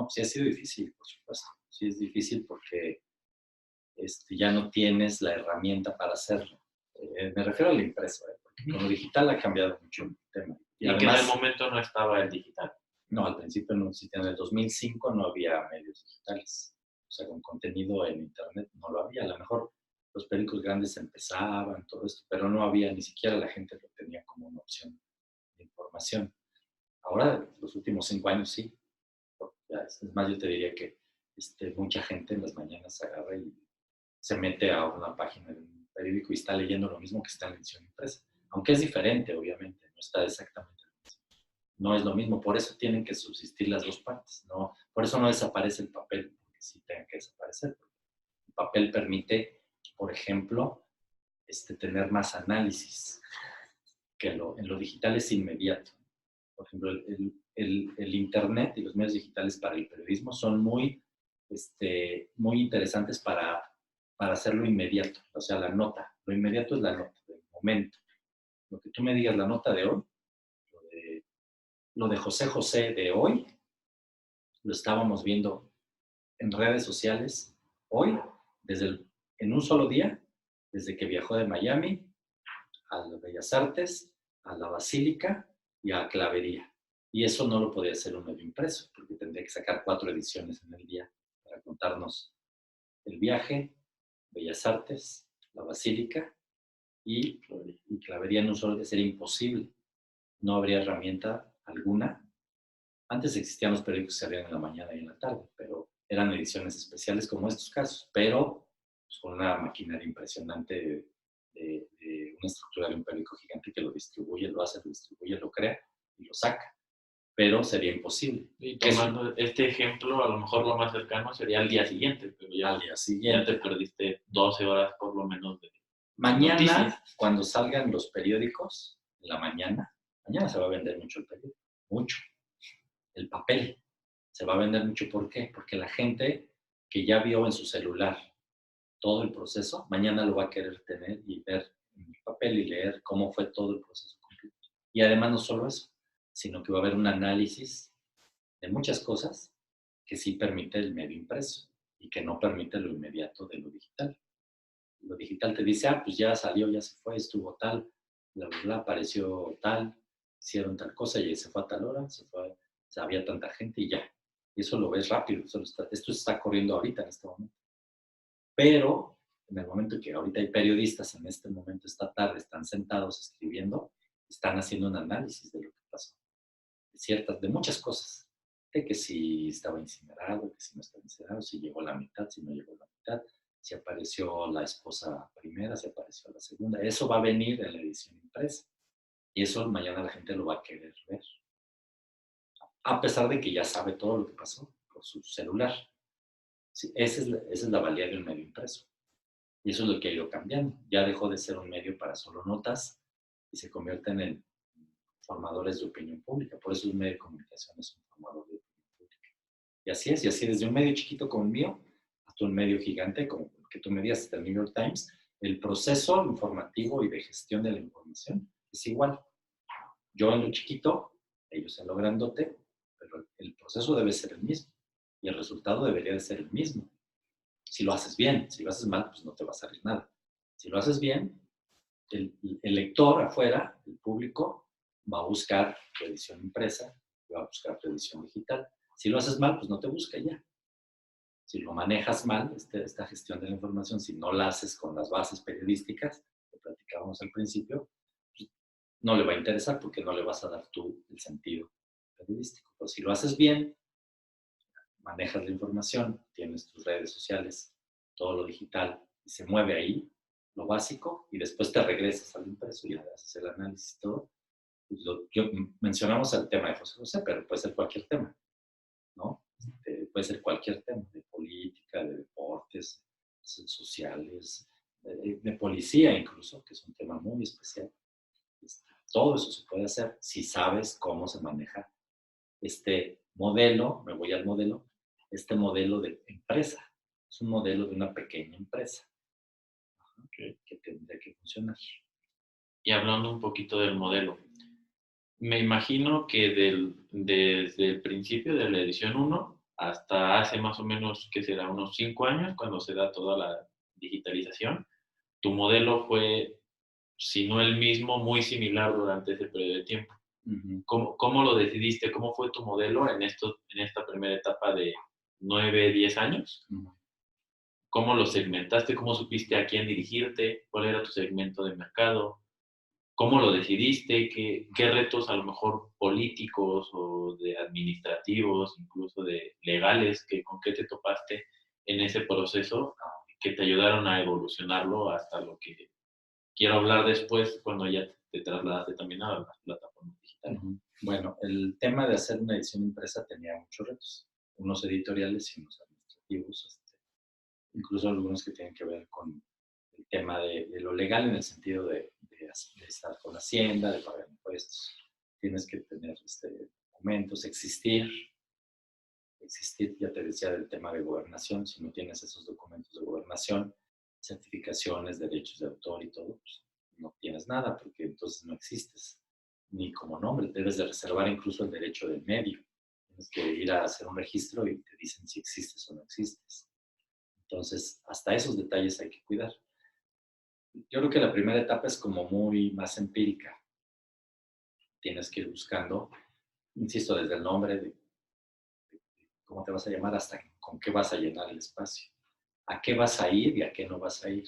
sí ha sido difícil, por supuesto. Sí es difícil porque ya no tienes la herramienta para hacerlo. Me refiero al impreso, porque con lo digital ha cambiado mucho el tema. Y además, que en el momento no estaba el digital. No, al principio no existía. En el 2005 no había medios digitales. O sea, con contenido en internet no lo había. A lo mejor los periódicos grandes empezaban, todo esto, pero no había, ni siquiera la gente lo tenía como una opción de información. Ahora, los últimos 5 años sí. Es más, yo te diría que mucha gente en las mañanas se agarra y se mete a una página de un periódico y está leyendo lo mismo que está en la edición impresa. Aunque es diferente, obviamente, no está exactamente lo mismo. No es lo mismo, por eso tienen que subsistir las dos partes. ¿No? Por eso no desaparece el papel, porque sí tenga que desaparecer. El papel permite, por ejemplo, tener más análisis, que en lo digital es inmediato. Por ejemplo, el Internet y los medios digitales para el periodismo son muy interesantes para hacerlo inmediato, o sea, la nota. Lo inmediato es la nota, del momento. Lo que tú me digas, la nota de hoy, lo de José José de hoy, lo estábamos viendo en redes sociales hoy, en un solo día, desde que viajó de Miami a las Bellas Artes, a la Basílica y a Clavería. Y eso no lo podía hacer un medio impreso, porque tendría que sacar 4 ediciones en el día para contarnos el viaje, Bellas Artes, la Basílica y Clavería en un solo día. Sería imposible. No habría herramienta alguna. Antes existían los periódicos que salían en la mañana y en la tarde, pero eran ediciones especiales como estos casos, pero pues, con una maquinaria impresionante de una estructura de un periódico gigante que lo distribuye, lo hace, lo distribuye, lo crea y lo saca. Pero sería imposible. Y tomando este ejemplo, a lo mejor lo más cercano sería al día siguiente, pero ya, al día siguiente. Ya te perdiste 12 horas por lo menos de mañana, noticias. Cuando salgan los periódicos, en la mañana se va a vender mucho el periódico, mucho. El papel se va a vender mucho. ¿Por qué? Porque la gente que ya vio en su celular todo el proceso, mañana lo va a querer tener y ver en el papel y leer cómo fue todo el proceso completo. Y además no solo eso, sino que va a haber un análisis de muchas cosas que sí permite el medio impreso y que no permite lo inmediato de lo digital. Lo digital te dice, pues ya salió, ya se fue, estuvo tal, bla, bla, bla, apareció tal, hicieron tal cosa y se fue a tal hora, se fue, había tanta gente y ya. Y eso lo ves rápido, esto está corriendo ahorita en este momento. Pero en el momento que ahorita hay periodistas, en este momento, esta tarde, están sentados escribiendo, están haciendo un análisis de lo que pasó, de muchas cosas, de que si estaba incinerado, que si no estaba incinerado, si llegó a la mitad, si no llegó a la mitad, si apareció la esposa primera, si apareció la segunda. Eso va a venir en la edición impresa. Y eso mañana la gente lo va a querer ver. A pesar de que ya sabe todo lo que pasó por su celular. Sí, esa es la valía del medio impreso. Y eso es lo que ha ido cambiando. Ya dejó de ser un medio para solo notas y se convierten en formadores de opinión pública. Por eso un medio de comunicación es un formador de opinión pública. Y así es, desde un medio chiquito como el mío hasta un medio gigante como el que tú me digas, hasta el New York Times, el proceso informativo y de gestión de la información es igual. Yo en lo chiquito, ellos en lo grandote, pero el proceso debe ser el mismo y el resultado debería de ser el mismo. Si lo haces bien, si lo haces mal, pues no te va a salir nada. Si lo haces bien, el lector afuera, el público, va a buscar tu edición impresa, va a buscar tu edición digital. Si lo haces mal, pues no te busca ya. Si lo manejas mal, esta gestión de la información, si no la haces con las bases periodísticas que platicábamos al principio, pues no le va a interesar porque no le vas a dar tú el sentido periodístico. Pero si lo haces bien, manejas la información, tienes tus redes sociales, todo lo digital, y se mueve ahí, lo básico, y después te regresas al impreso y haces el análisis y todo. Pues mencionamos el tema de José José, pero puede ser cualquier tema, ¿no? Puede ser cualquier tema, de política, de deportes, sociales, de policía incluso, que es un tema muy especial. Todo eso se puede hacer si sabes cómo se maneja este modelo, me voy al modelo, este modelo de empresa. Es un modelo de una pequeña empresa que tendría que funcionar. Y hablando un poquito del modelo, me imagino que desde el principio de la edición 1 hasta hace más o menos, ¿qué será? Unos 5 años, cuando se da toda la digitalización, tu modelo fue, si no el mismo, muy similar durante ese periodo de tiempo. Uh-huh. ¿Cómo lo decidiste? ¿Cómo fue tu modelo en esta primera etapa de 9, 10 años? Uh-huh. ¿Cómo lo segmentaste? ¿Cómo supiste a quién dirigirte? ¿Cuál era tu segmento de mercado? ¿Cómo lo decidiste? ¿Qué retos a lo mejor políticos o de administrativos, incluso de legales, con qué te topaste en ese proceso que te ayudaron a evolucionarlo hasta lo que quiero hablar después cuando ya te trasladaste también a las plataformas digitales? Bueno, el tema de hacer una edición impresa tenía muchos retos, unos editoriales y unos administrativos, incluso algunos que tienen que ver con el tema de lo legal en el sentido de estar con Hacienda, de pagar impuestos. Tienes que tener documentos, existir, ya te decía del tema de gobernación, si no tienes esos documentos de gobernación, certificaciones, derechos de autor y todo, pues no tienes nada, porque entonces no existes, ni como nombre, debes de reservar incluso el derecho del medio. Tienes que ir a hacer un registro y te dicen si existes o no existes. Entonces, hasta esos detalles hay que cuidar. Yo creo que la primera etapa es como muy más empírica. Tienes que ir buscando, insisto, desde el nombre, de cómo te vas a llamar, hasta con qué vas a llenar el espacio. A qué vas a ir y a qué no vas a ir.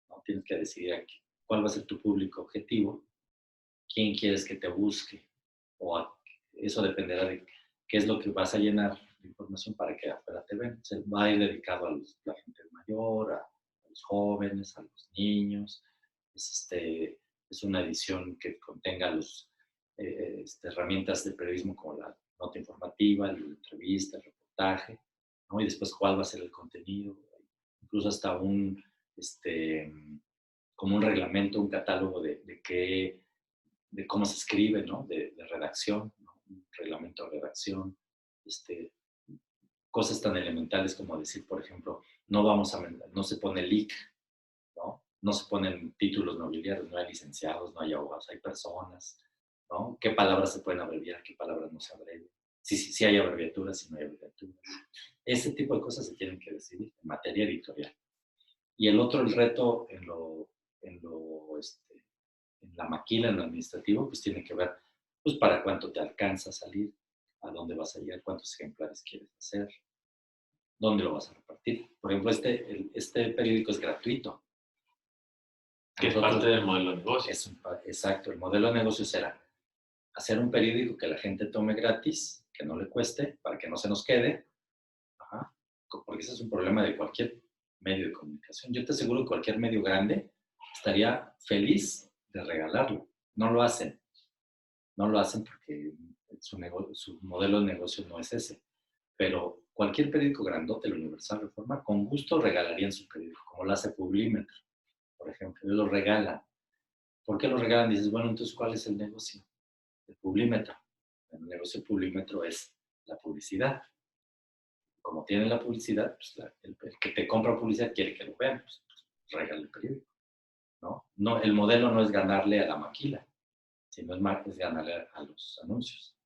¿No? Tienes que decidir cuál va a ser tu público objetivo, quién quieres que te busque, eso dependerá de qué es lo que vas a llenar de información para que afuera te ven. Se va a ir dedicado a la gente mayor, a los jóvenes, a los niños. Es una edición que contenga herramientas de periodismo como la nota informativa, la entrevista, el reportaje, ¿no? Y después cuál va a ser el contenido, incluso hasta como un reglamento, un catálogo de cómo se escribe, ¿no? De redacción, ¿no? Un reglamento de redacción, cosas tan elementales como decir, por ejemplo, no se pone leak, ¿no? No se ponen títulos nobiliarios, no hay licenciados, no hay abogados, hay personas, ¿no? ¿Qué palabras se pueden abreviar, qué palabras no se abrevian? Sí hay abreviaturas, si no hay abreviaturas. Ese tipo de cosas se tienen que decidir en materia editorial. Y el reto en la maquila, en lo administrativo, pues tiene que ver, pues para cuánto te alcanza a salir, a dónde vas a llegar, cuántos ejemplares quieres hacer, dónde lo vas a repartir. Por ejemplo, este periódico es gratuito. Que es parte del modelo de negocio. Exacto, el modelo de negocio será hacer un periódico que la gente tome gratis, que no le cueste, para que no se nos quede, porque ese es un problema de cualquier medio de comunicación. Yo te aseguro que cualquier medio grande estaría feliz de regalarlo. No lo hacen. No lo hacen porque su modelo de negocio no es ese. Pero cualquier periódico grandote, el Universal Reforma, con gusto regalarían su periódico, como lo hace Publímetro, por ejemplo. Ellos lo regalan. ¿Por qué lo regalan? Dices, bueno, entonces, ¿cuál es el negocio? El Publímetro. El negocio del Publímetro es la publicidad. Como tienen la publicidad, pues el que te compra publicidad quiere que lo vean, pues regala el periódico. ¿No? El modelo no es ganarle a la maquila, sino es ganarle a los anuncios.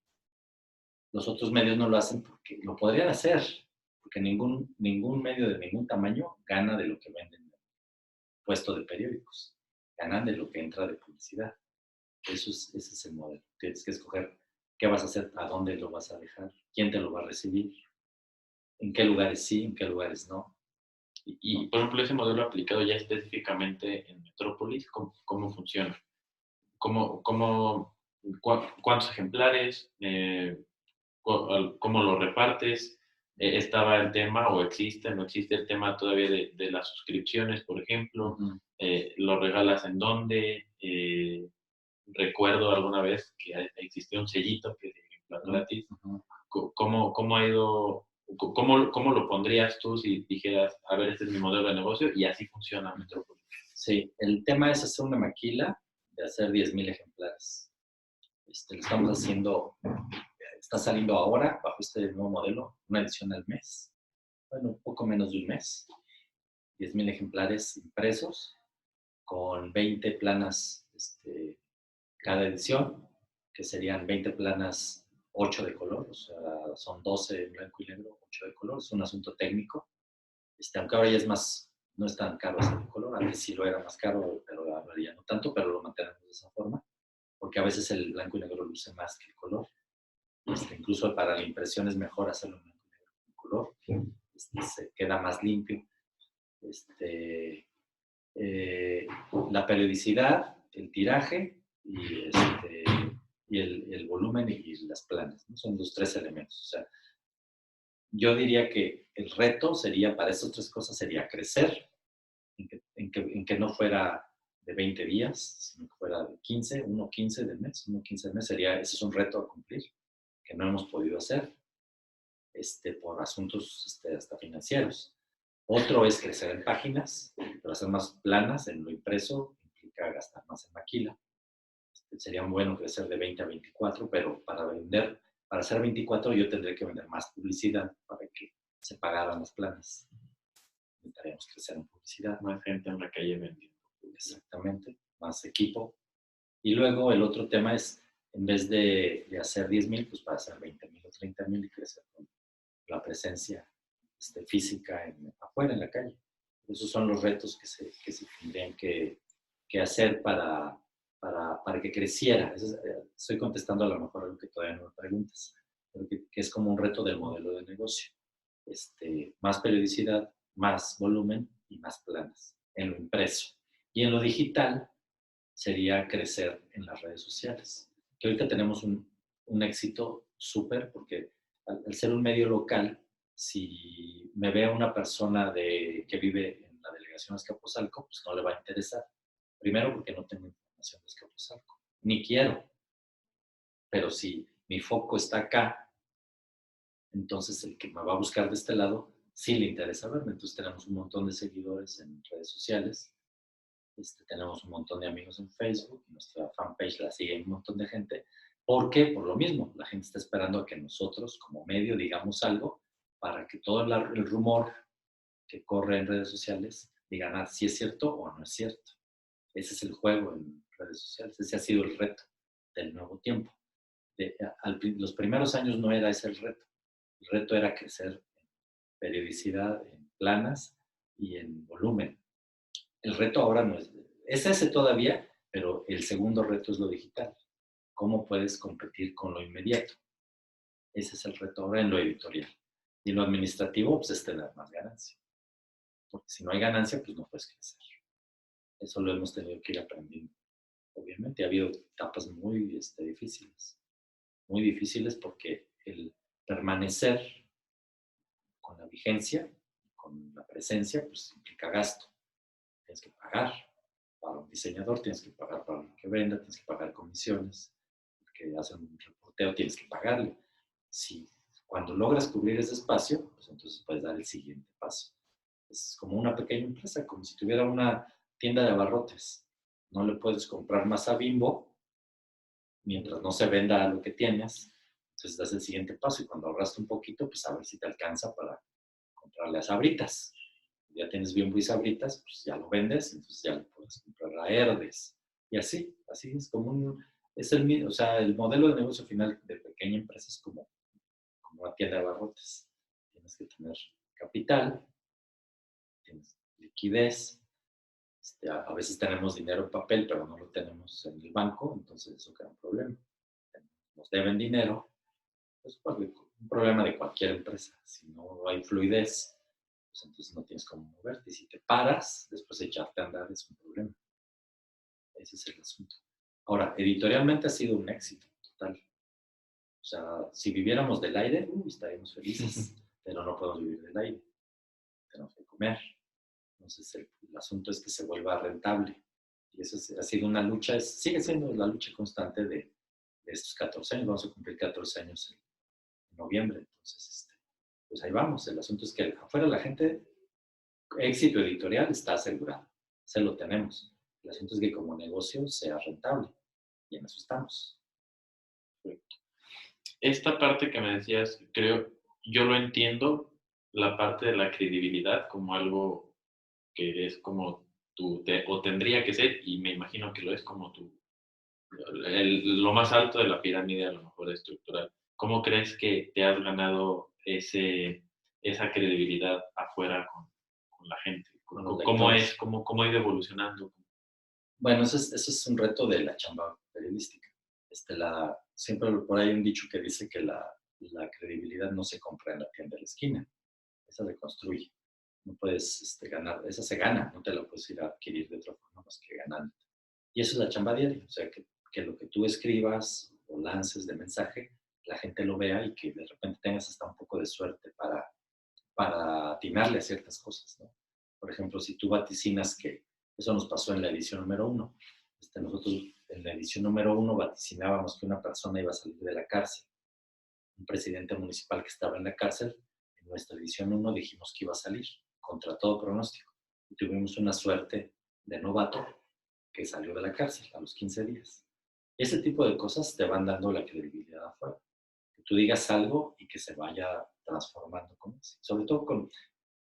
Los otros medios no lo hacen porque lo podrían hacer, porque ningún medio de ningún tamaño gana de lo que venden en el puesto de periódicos. Ganan de lo que entra de publicidad. Ese es el modelo. Tienes que escoger qué vas a hacer, a dónde lo vas a dejar, quién te lo va a recibir, en qué lugares sí, en qué lugares no. Por ejemplo, ese modelo aplicado ya específicamente en Metrópolis, ¿cómo funciona? ¿Cuántos ejemplares? ¿Cómo lo repartes? ¿Estaba el tema o no existe el tema todavía de las suscripciones, por ejemplo? ¿Lo regalas en dónde? Recuerdo alguna vez que existía un sellito que de ejemplar gratis. ¿Cómo ha ido? ¿Cómo lo pondrías tú si dijeras, a ver, este es mi modelo de negocio y así funciona Metrópolis? Sí, el tema es hacer una maquila de hacer 10,000 ejemplares. Lo estamos haciendo, está saliendo ahora bajo este nuevo modelo, una edición al mes. Bueno, un poco menos de un mes. 10,000 ejemplares impresos con 20 planas cada edición, que serían 20 planas, 8 de color, o sea, son 12 en blanco y negro, 8 de color. Es un asunto técnico. Aunque ahora ya no es tan caro hacer de color, antes sí lo era más caro, pero ahora ya no tanto, pero lo mantenemos de esa forma, porque a veces el blanco y negro luce más que el color. Incluso para la impresión es mejor hacerlo en blanco y negro que en color, se queda más limpio. este, eh, la periodicidad, el tiraje y el volumen y las planas, ¿no? Son los tres elementos. O sea, yo diría que el reto sería, para esas tres cosas, sería crecer, en que no fuera de 20 días, sino que fuera de 15, 1 15 del mes, 1 15 del mes, ese es un reto a cumplir, que no hemos podido hacer por asuntos hasta financieros. Otro es crecer en páginas, pero hacer más planas en lo impreso implica gastar más en maquila. Sería bueno crecer de 20 a 24, pero para hacer 24 yo tendré que vender más publicidad para que se pagaran las planas. Necesitaríamos crecer en publicidad. Más gente en la calle vendiendo. Exactamente, más equipo. Y luego el otro tema es, en vez de hacer 10,000, pues para hacer 20,000 o 30,000 y crecer con la presencia física afuera, en la calle. Esos son los retos que se tendrían que hacer para que creciera. Estoy contestando a lo mejor algo que todavía no me preguntas, pero que es como un reto del modelo de negocio. Más periodicidad, más volumen y más planas en lo impreso. Y en lo digital sería crecer en las redes sociales, que ahorita tenemos un éxito súper porque al ser un medio local, si me ve una persona que vive en la delegación de Azcapotzalco, pues no le va a interesar. Primero porque no tengo información de Azcapotzalco, ni quiero. Pero si mi foco está acá, entonces el que me va a buscar de este lado sí le interesa verme. Entonces tenemos un montón de seguidores en redes sociales, tenemos un montón de amigos en Facebook, nuestra fanpage la sigue un montón de gente. ¿Por qué? Por lo mismo, la gente está esperando a que nosotros como medio digamos algo para que todo el rumor que corre en redes sociales digan si es cierto o no es cierto. Ese es el juego en redes sociales, ese ha sido el reto del nuevo tiempo. Los primeros años no era ese el reto era crecer en periodicidad, en planas y en volumen. El reto ahora no es ese todavía, pero el segundo reto es lo digital. ¿Cómo puedes competir con lo inmediato? Ese es el reto ahora en lo editorial. Y en lo administrativo, pues es tener más ganancia. Porque si no hay ganancia, pues no puedes crecer. Eso lo hemos tenido que ir aprendiendo. Obviamente ha habido etapas muy difíciles porque el permanecer con la vigencia, con la presencia, pues implica gasto. Tienes que pagar para un diseñador, tienes que pagar para el que venda, tienes que pagar comisiones, el que hace un reporteo tienes que pagarle. Si cuando logras cubrir ese espacio, pues entonces puedes dar el siguiente paso. Es como una pequeña empresa, como si tuviera una tienda de abarrotes. No le puedes comprar más a Bimbo mientras no se venda lo que tienes. Entonces das el siguiente paso y cuando ahorraste un poquito, pues a ver si te alcanza para comprarle a Sabritas. Ya tienes Bimbo y Sabritas, pues ya lo vendes, entonces ya le puedes comprar a Herdes. Y así es como o sea, el modelo de negocio final de pequeña empresa es como una tienda de abarrotes. Tienes que tener capital, tienes liquidez, a veces tenemos dinero en papel, pero no lo tenemos en el banco, entonces eso crea un problema. Nos deben dinero, es un problema de cualquier empresa. Si no hay fluidez, pues entonces no tienes cómo moverte. Y si te paras, después de echarte a andar es un problema. Ese es el asunto. Ahora, editorialmente ha sido un éxito total. O sea, si viviéramos del aire, estaríamos felices, pero no podemos vivir del aire. Tenemos que comer. Entonces, el asunto es que se vuelva rentable. Y eso ha sido una lucha, sigue siendo la lucha constante de estos 14 años. Vamos a cumplir 14 años en noviembre. Entonces, pues ahí vamos. El asunto es que afuera la gente, éxito editorial está asegurado. Se lo tenemos. El asunto es que como negocio sea rentable. Y en eso estamos. Esta parte que me decías, creo, yo lo entiendo, la parte de la credibilidad como algo que es como o tendría que ser, y me imagino que lo es como lo más alto de la pirámide a lo mejor estructural. ¿Cómo crees que te has ganado esa credibilidad afuera con la gente? ¿Cómo ha ido evolucionando? Bueno, ese es un reto de la chamba periodística. Siempre por ahí hay un dicho que dice que la credibilidad no se compra en la tienda de la esquina, esa se construye. No puedes ganar, esa se gana, no te la puedes ir a adquirir de otra forma más que ganando. Y eso es la chamba diaria, o sea, que lo que tú escribas o lances de mensaje, la gente lo vea y que de repente tengas hasta un poco de suerte para atinarle a ciertas cosas, ¿no? Por ejemplo, si tú vaticinas que, eso nos pasó en la edición número uno, nosotros en la edición número uno vaticinábamos que una persona iba a salir de la cárcel, un presidente municipal que estaba en la cárcel, en nuestra edición uno dijimos que iba a salir, contra todo pronóstico, y tuvimos una suerte de novato que salió de la cárcel a los 15 días. Ese tipo de cosas te van dando la credibilidad afuera. Que tú digas algo y que se vaya transformando con eso. Sobre todo con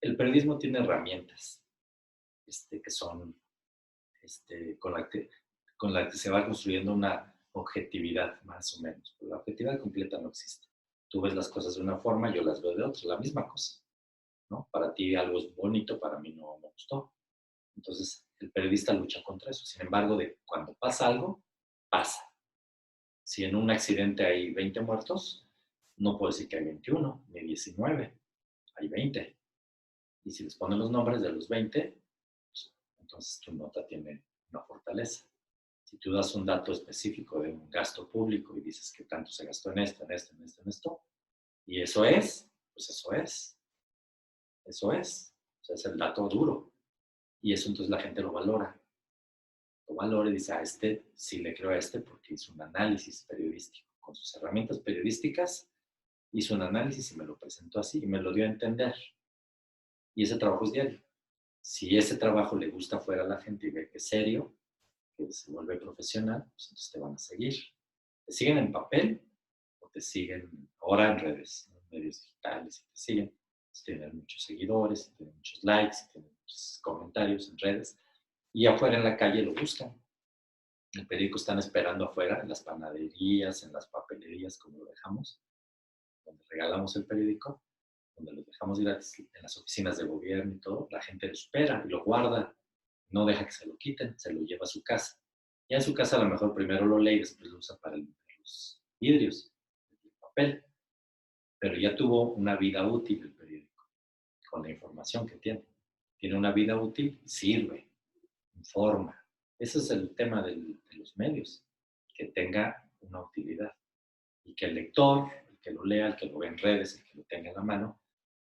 el periodismo tiene herramientas que son con la que se va construyendo una objetividad más o menos. Pero la objetividad completa no existe. Tú ves las cosas de una forma, yo las veo de otra, la misma cosa, ¿no? Para ti algo es bonito, para mí no me gustó. Entonces, el periodista lucha contra eso. Sin embargo, cuando pasa algo, pasa. Si en un accidente hay 20 muertos, no puedo decir que hay 21 ni 19, hay 20. Y si les ponen los nombres de los 20, pues, entonces tu nota tiene una fortaleza. Si tú das un dato específico de un gasto público y dices que tanto se gastó en esto, en esto, en esto, en esto, y eso es, pues eso es. Eso es. O sea, es el dato duro. Y eso entonces la gente lo valora. Lo valora y dice, a este sí le creo a este porque hizo un análisis periodístico. Con sus herramientas periodísticas hizo un análisis y me lo presentó así y me lo dio a entender. Y ese trabajo es diario. Si ese trabajo le gusta fuera a la gente y ve que es serio, que se vuelve profesional, pues entonces te van a seguir. ¿Te siguen en papel o te siguen ahora en redes, en medios digitales? Y te siguen. Si tienen muchos seguidores, si tienen muchos likes, si tienen muchos comentarios en redes. Y afuera en la calle lo buscan. El periódico están esperando afuera, en las panaderías, en las papelerías, como lo dejamos, donde regalamos el periódico, donde lo dejamos gratis, en las oficinas de gobierno y todo, la gente lo espera y lo guarda, no deja que se lo quiten, se lo lleva a su casa. Ya en su casa a lo mejor primero lo lee y después lo usa para los vidrios, el papel, pero ya tuvo una vida útil el periódico, con la información que tiene. Tiene una vida útil, sirve, informa. Ese es el tema de los medios, que tenga una utilidad y que el lector, el que lo lea, el que lo ve en redes, el que lo tenga en la mano,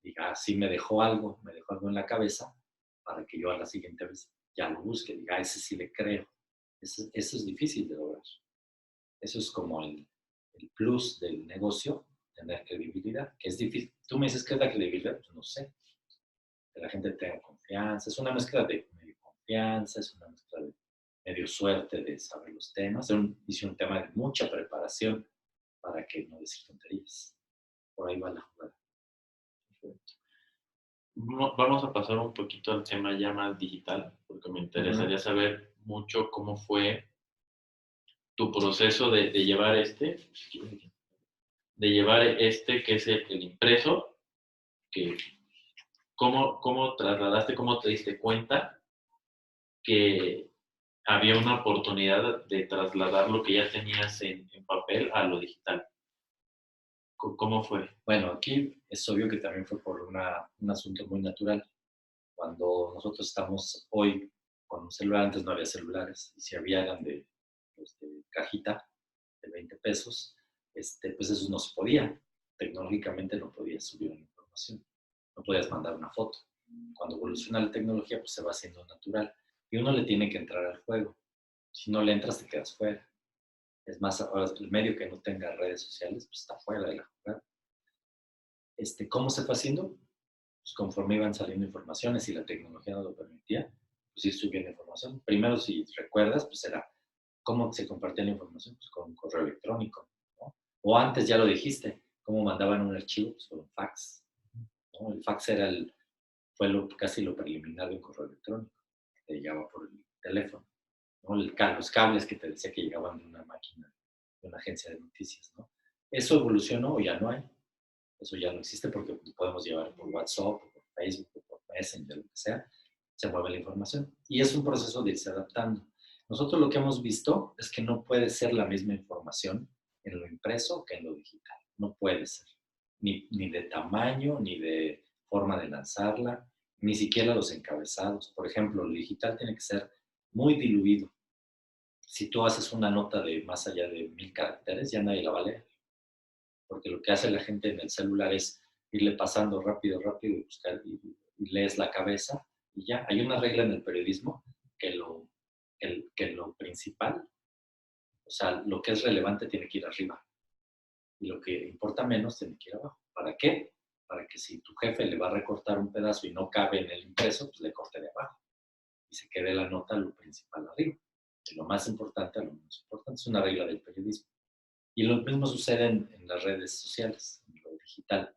diga, ah, sí me dejó algo en la cabeza para que yo a la siguiente vez ya lo busque, diga, ese sí le creo. Eso es difícil de lograr. Eso es como el plus del negocio, tener credibilidad, que es difícil. Tú me dices que es la credibilidad, pues no sé. Que la gente tenga confianza, es una mezcla de medio confianza, es una mezcla de medio suerte de saber los temas. Hice un tema de mucha preparación para que no decir tonterías. Por ahí va la jugada. Vamos a pasar un poquito al tema ya más digital, porque me interesaría saber mucho cómo fue tu proceso de llevar que es el impreso, que cómo trasladaste, cómo te diste cuenta que había una oportunidad de trasladar lo que ya tenías en papel a lo digital. ¿Cómo fue? Bueno, aquí es obvio que también fue por un asunto muy natural. Cuando nosotros estamos hoy con un celular, antes no había celulares, y si había eran de cajita de 20 pesos, pues eso no se podía. Tecnológicamente no podías subir una información, no podías mandar una foto. Cuando evoluciona la tecnología, pues se va haciendo natural. Y uno le tiene que entrar al juego. Si no le entras, te quedas fuera. Es más, ahora el medio que no tenga redes sociales, pues está fuera de la jugada. ¿Cómo se fue haciendo? Pues conforme iban saliendo informaciones y la tecnología nos lo permitía, pues ir subiendo información. Primero, si recuerdas, pues era cómo se compartía la información, pues con un correo electrónico, ¿no? O antes ya lo dijiste, cómo mandaban un archivo, pues con un fax, ¿no? El fax fue casi lo preliminar de un correo electrónico, que te llegaba por el teléfono, ¿no? Los cables que te decía que llegaban de una máquina, de una agencia de noticias, ¿no? Eso evolucionó o ya no hay. Eso ya no existe porque podemos llevar por WhatsApp, o por Facebook, o por Messenger, lo que sea, se mueve la información. Y es un proceso de irse adaptando. Nosotros lo que hemos visto es que no puede ser la misma información en lo impreso que en lo digital. No puede ser. Ni de tamaño, ni de forma de lanzarla, ni siquiera los encabezados. Por ejemplo, lo digital tiene que ser muy diluido. Si tú haces una nota de más allá de 1000 caracteres, ya nadie la va a leer, porque lo que hace la gente en el celular es irle pasando rápido, rápido y buscar y lees la cabeza y ya. Hay una regla en el periodismo que que lo principal, o sea, lo que es relevante tiene que ir arriba y lo que importa menos tiene que ir abajo. ¿Para qué? Para que si tu jefe le va a recortar un pedazo y no cabe en el impreso, pues le corte de abajo y se quede la nota lo principal arriba. De lo más importante a lo menos importante. Es una regla del periodismo. Y lo mismo sucede en las redes sociales, en lo digital.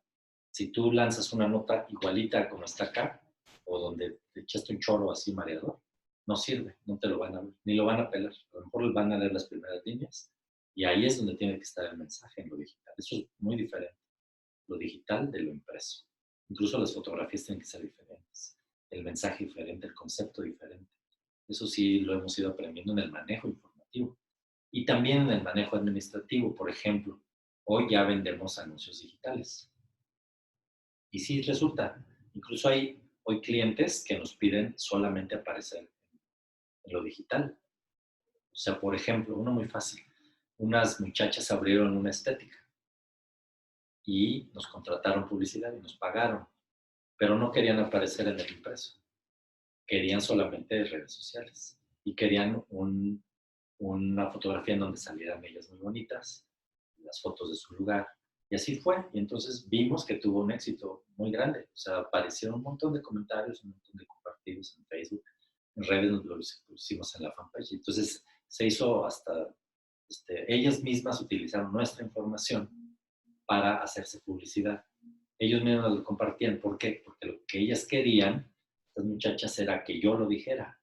Si tú lanzas una nota igualita como está acá, o donde te echaste un choro así mareador, no sirve, no te lo van a ver, ni lo van a pelar. A lo mejor les van a leer las primeras líneas y ahí es donde tiene que estar el mensaje en lo digital. Eso es muy diferente, lo digital de lo impreso. Incluso las fotografías tienen que ser diferentes, el mensaje diferente, el concepto diferente. Eso sí lo hemos ido aprendiendo en el manejo informativo. Y también en el manejo administrativo, por ejemplo, hoy ya vendemos anuncios digitales. Y sí resulta, incluso hay hoy clientes que nos piden solamente aparecer en lo digital. O sea, por ejemplo, uno muy fácil. Unas muchachas abrieron una estética y nos contrataron publicidad y nos pagaron, pero no querían aparecer en el impreso. Querían solamente redes sociales y querían una fotografía en donde salieran ellas muy bonitas, las fotos de su lugar. Y así fue. Y entonces vimos que tuvo un éxito muy grande. O sea, aparecieron un montón de comentarios, un montón de compartidos en Facebook, en redes nos lo pusimos en la fanpage. Entonces se hizo hasta, ellas mismas utilizaron nuestra información para hacerse publicidad. Ellos mismos lo compartían. ¿Por qué? Porque lo que ellas querían, las muchachas, era que yo lo dijera.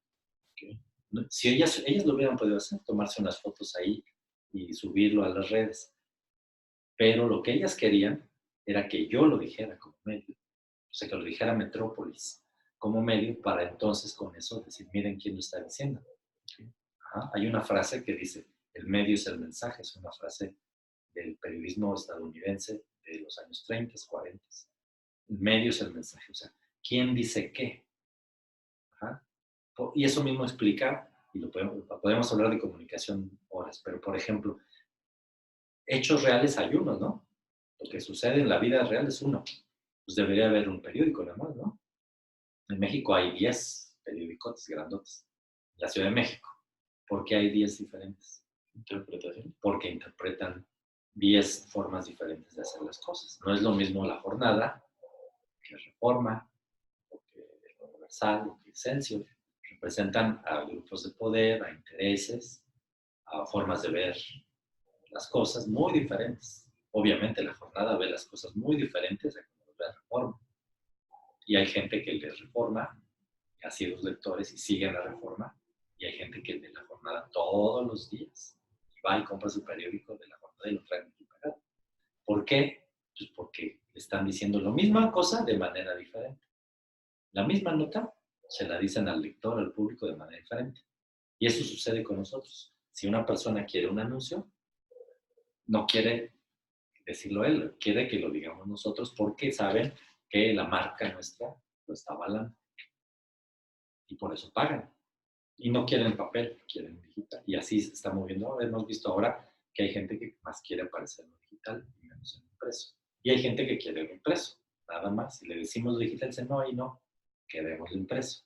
¿Okay? Si ellas lo hubieran podido hacer, tomarse unas fotos ahí y subirlo a las redes. Pero lo que ellas querían era que yo lo dijera como medio. O sea, que lo dijera Metrópolis como medio para entonces con eso decir, miren quién lo está diciendo. Ajá. Hay una frase que dice, el medio es el mensaje, es una frase del periodismo estadounidense de los años 30, 40. El medio es el mensaje, o sea, ¿quién dice qué? Ajá. Y eso mismo explica, y podemos hablar de comunicación horas, pero por ejemplo, hechos reales hay unos, ¿no? Lo que sucede en la vida real es uno. Pues debería haber un periódico nada más, ¿no? En México hay 10 periódicos grandotes. En la Ciudad de México. ¿Por qué hay 10 diferentes? Interpretación. Porque interpretan 10 formas diferentes de hacer las cosas. No es lo mismo La Jornada que Reforma, o que El Universal, o que Excelsior. Representan a grupos de poder, a intereses, a formas de ver las cosas muy diferentes. Obviamente La Jornada ve las cosas muy diferentes a como ve Reforma. Y hay gente que le Reforma, ha sido los lectores y siguen la Reforma, y hay gente que lee La Jornada todos los días y va y compra su periódico de La Jornada y lo trae aquí pagado. ¿Por qué? Pues porque están diciendo la misma cosa de manera diferente. La misma nota se la dicen al lector, al público de manera diferente. Y eso sucede con nosotros. Si una persona quiere un anuncio, no quiere decirlo él, quiere que lo digamos nosotros porque saben que la marca nuestra lo está avalando y por eso pagan. Y no quieren papel, quieren digital. Y así se está moviendo. Hemos visto ahora que hay gente que más quiere aparecer en lo digital y menos en lo impreso. Y hay gente que quiere lo impreso, nada más. Si le decimos lo digital, dice no, y no, queremos lo impreso.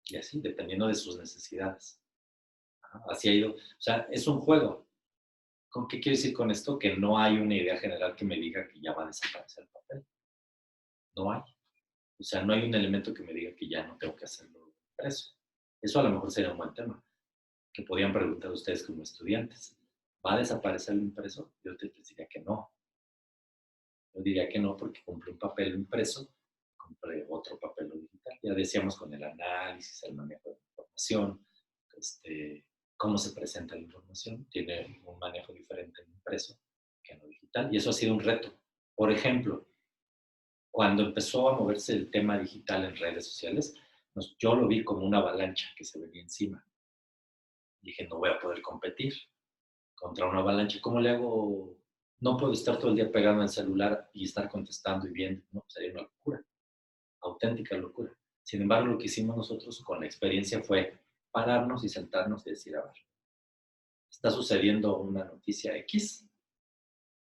Y así, dependiendo de sus necesidades. Así ha ido. O sea, es un juego. ¿Con qué quiero decir con esto? Que no hay una idea general que me diga que ya va a desaparecer el papel. No hay. O sea, no hay un elemento que me diga que ya no tengo que hacerlo impreso. Eso a lo mejor sería un buen tema, que podían preguntar ustedes como estudiantes. ¿Va a desaparecer el impreso? Yo te diría que no. Yo diría que no porque compré un papel impreso, compré otro papel digital. Ya decíamos con el análisis, el manejo de la información, cómo se presenta la información. Tiene un manejo diferente en impreso que en lo digital. Y eso ha sido un reto. Por ejemplo, cuando empezó a moverse el tema digital en redes sociales, yo lo vi como una avalancha que se venía encima. Dije, no voy a poder competir contra una avalancha. ¿Cómo le hago? No puedo estar todo el día pegado en el celular y estar contestando y viendo. No, sería una locura, auténtica locura. Sin embargo, lo que hicimos nosotros con la experiencia fue pararnos y sentarnos y decir, a ver, está sucediendo una noticia X.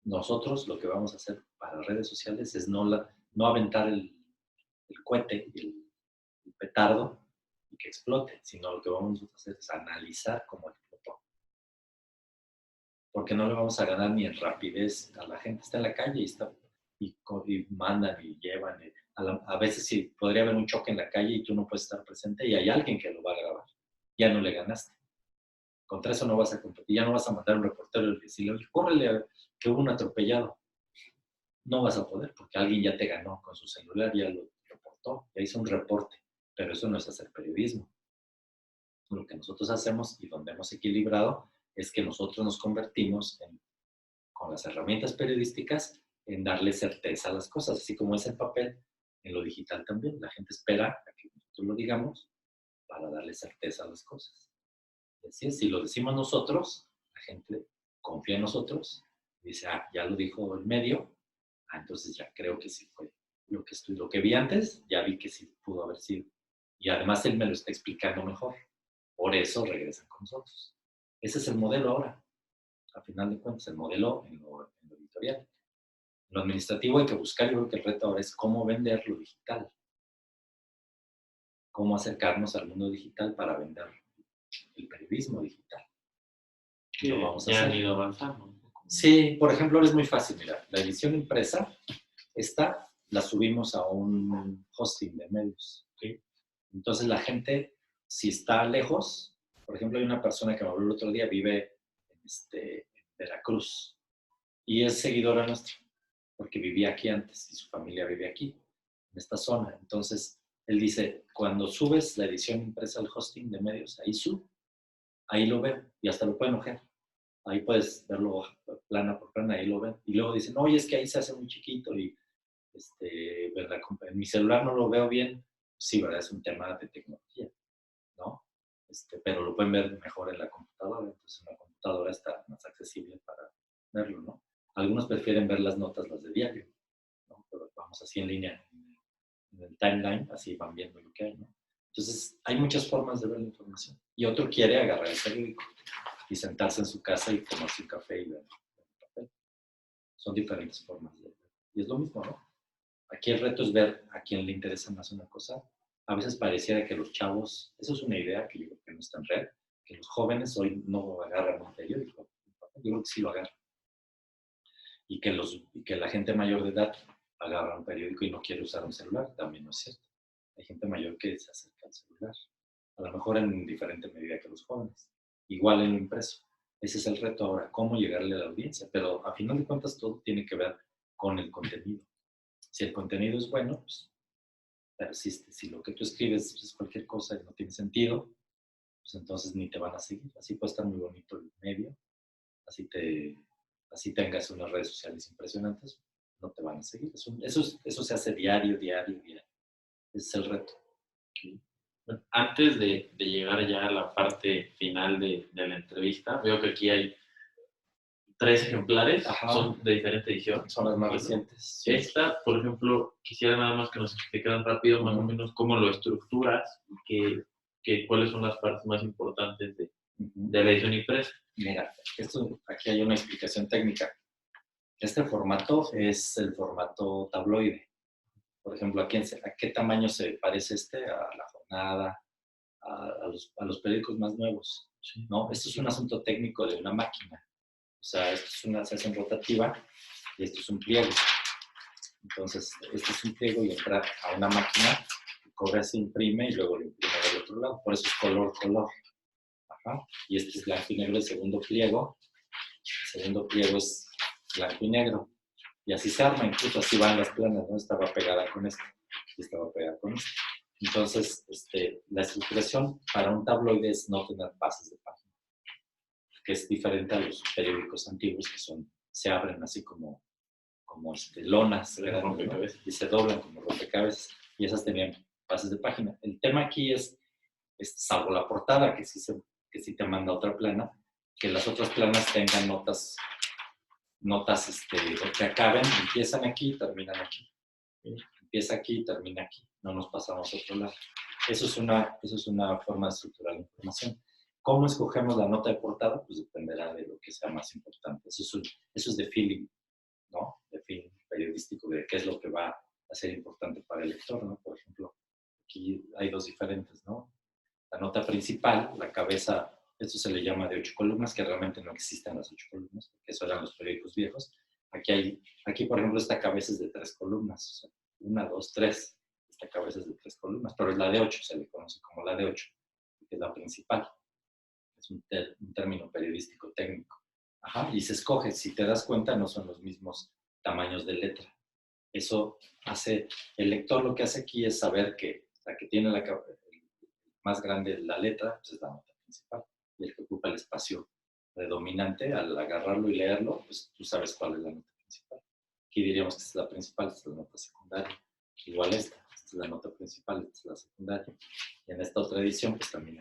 Nosotros lo que vamos a hacer para las redes sociales es no aventar el cohete y el petardo y que explote, sino lo que vamos a hacer es analizar cómo explotó. Porque no le vamos a ganar ni en rapidez a la gente. Está en la calle y mandan y llevan. A veces sí podría haber un choque en la calle y tú no puedes estar presente y hay alguien que lo va a grabar. Ya no le ganaste. Contra eso no vas a competir. Ya no vas a mandar a un reportero y decirle, oye, córrele que hubo un atropellado. No vas a poder porque alguien ya te ganó con su celular, ya lo reportó, ya hizo un reporte. Pero eso no es hacer periodismo. Lo que nosotros hacemos y donde hemos equilibrado es que nosotros nos convertimos con las herramientas periodísticas en darle certeza a las cosas, así como es en papel, en lo digital también. La gente espera a que nosotros lo digamos para darle certeza a las cosas. Así es, si lo decimos nosotros, la gente confía en nosotros, dice, ya lo dijo el medio, entonces ya creo que sí fue lo que vi antes, ya vi que sí pudo haber sido. Y además él me lo está explicando mejor. Por eso regresan con nosotros. Ese es el modelo ahora. A final de cuentas, el modelo en lo editorial. En lo administrativo hay que buscar, yo creo que el reto ahora es cómo vender lo digital. Cómo acercarnos al mundo digital para vender el periodismo digital. Sí, lo vamos a hacer. Han ido avanzando. Sí, por ejemplo, ahora es muy fácil. Mira, la edición impresa, la subimos a un hosting de medios. ¿Sí? Entonces la gente, si está lejos, por ejemplo, hay una persona que me habló el otro día, vive en Veracruz y es seguidora nuestra, porque vivía aquí antes y su familia vive aquí, en esta zona. Entonces, él dice, cuando subes la edición impresa al hosting de medios, ahí lo veo y hasta lo pueden ojear. Ahí puedes verlo plana por plana, ahí lo ven. Y luego dicen, oye, es que ahí se hace muy chiquito y ¿verdad? En mi celular no lo veo bien. Sí, ¿verdad? Es un tema de tecnología, ¿no? Pero lo pueden ver mejor en la computadora. Entonces, en la computadora está más accesible para verlo, ¿no? Algunos prefieren ver las notas, las de diario, ¿no? Pero vamos así en línea, en el timeline, así van viendo lo que hay, ¿no? Entonces, hay muchas formas de ver la información. Y otro quiere agarrar el periódico y sentarse en su casa y tomarse un café y ver el papel. Son diferentes formas de ver. Y es lo mismo, ¿no? Aquí el reto es ver a quién le interesa más una cosa. A veces pareciera que los chavos, eso es una idea que yo creo que no está en red, que los jóvenes hoy no agarran un periódico. Yo creo que sí lo agarran. Y que la gente mayor de edad agarra un periódico y no quiere usar un celular, también no es cierto. Hay gente mayor que se acerca al celular, a lo mejor en diferente medida que los jóvenes. Igual en lo impreso. Ese es el reto ahora, cómo llegarle a la audiencia. Pero a final de cuentas todo tiene que ver con el contenido. Si el contenido es bueno, pues persiste. Si lo que tú escribes es cualquier cosa y no tiene sentido, pues entonces ni te van a seguir. Así puede estar muy bonito el medio, así tengas unas redes sociales impresionantes, no te van a seguir. Eso se hace diario. Ese es el reto. Antes de llegar ya a la parte final de la entrevista, veo que aquí hay 3 ejemplares. Ajá. Son de diferente edición. Son las más recientes. Sí. Esta, por ejemplo, quisiera nada más que nos explicaran rápido más o menos cómo lo estructuras y cuáles son las partes más importantes de la edición impresa. Mira, aquí hay una explicación técnica. Este formato es el formato tabloide. Por ejemplo, ¿a qué tamaño se parece a La Jornada, a los periódicos más nuevos? ¿No? Esto es un asunto técnico de una máquina. O sea, esto se hace en rotativa y esto es un pliego. Entonces, este es un pliego y entra a una máquina, corre, se imprime y luego lo imprime del otro lado. Por eso es color. Ajá. Y este es blanco y negro, el segundo pliego. El segundo pliego es blanco y negro. Y así se arma, incluso así van las planas, ¿no? Estaba pegada con esta y estaba pegada con esta. Entonces, la estructuración para un tabloide es no tener pases de página, que es diferente a los periódicos antiguos que se abren así como lonas, ¿no? Y se doblan como rompecabezas, y esas tenían pases de página. El tema aquí es salvo la portada, que sí te manda otra plana, que las otras planas tengan notas que acaben, empiezan aquí y terminan aquí. empieza aquí y termina aquí, no nos pasamos a otro lado. Eso es una forma de estructurar la información. ¿Cómo escogemos la nota de portada? Pues dependerá de lo que sea más importante. Eso es de feeling, ¿no? De feeling periodístico, de qué es lo que va a ser importante para el lector, ¿no? Por ejemplo, aquí hay dos diferentes, ¿no? La nota principal, la cabeza, esto se le llama de 8 columnas, que realmente no existen las 8 columnas, porque eso eran los periódicos viejos. Aquí, por ejemplo, esta cabeza es de 3 columnas, o sea, 1, 2, 3. Esta cabeza es de 3 columnas, pero es la de 8, se le conoce como la de 8, que es la principal. Es un término periodístico técnico. Ajá, y se escoge, si te das cuenta, no son los mismos tamaños de letra. Eso hace, el lector lo que hace aquí es saber que la que tiene más grande la letra, pues es la nota principal. Y el que ocupa el espacio predominante, al agarrarlo y leerlo, pues tú sabes cuál es la nota principal. Aquí diríamos que esta es la principal, esta es la nota secundaria. Igual esta es la nota principal, esta es la secundaria. Y en esta otra edición, pues también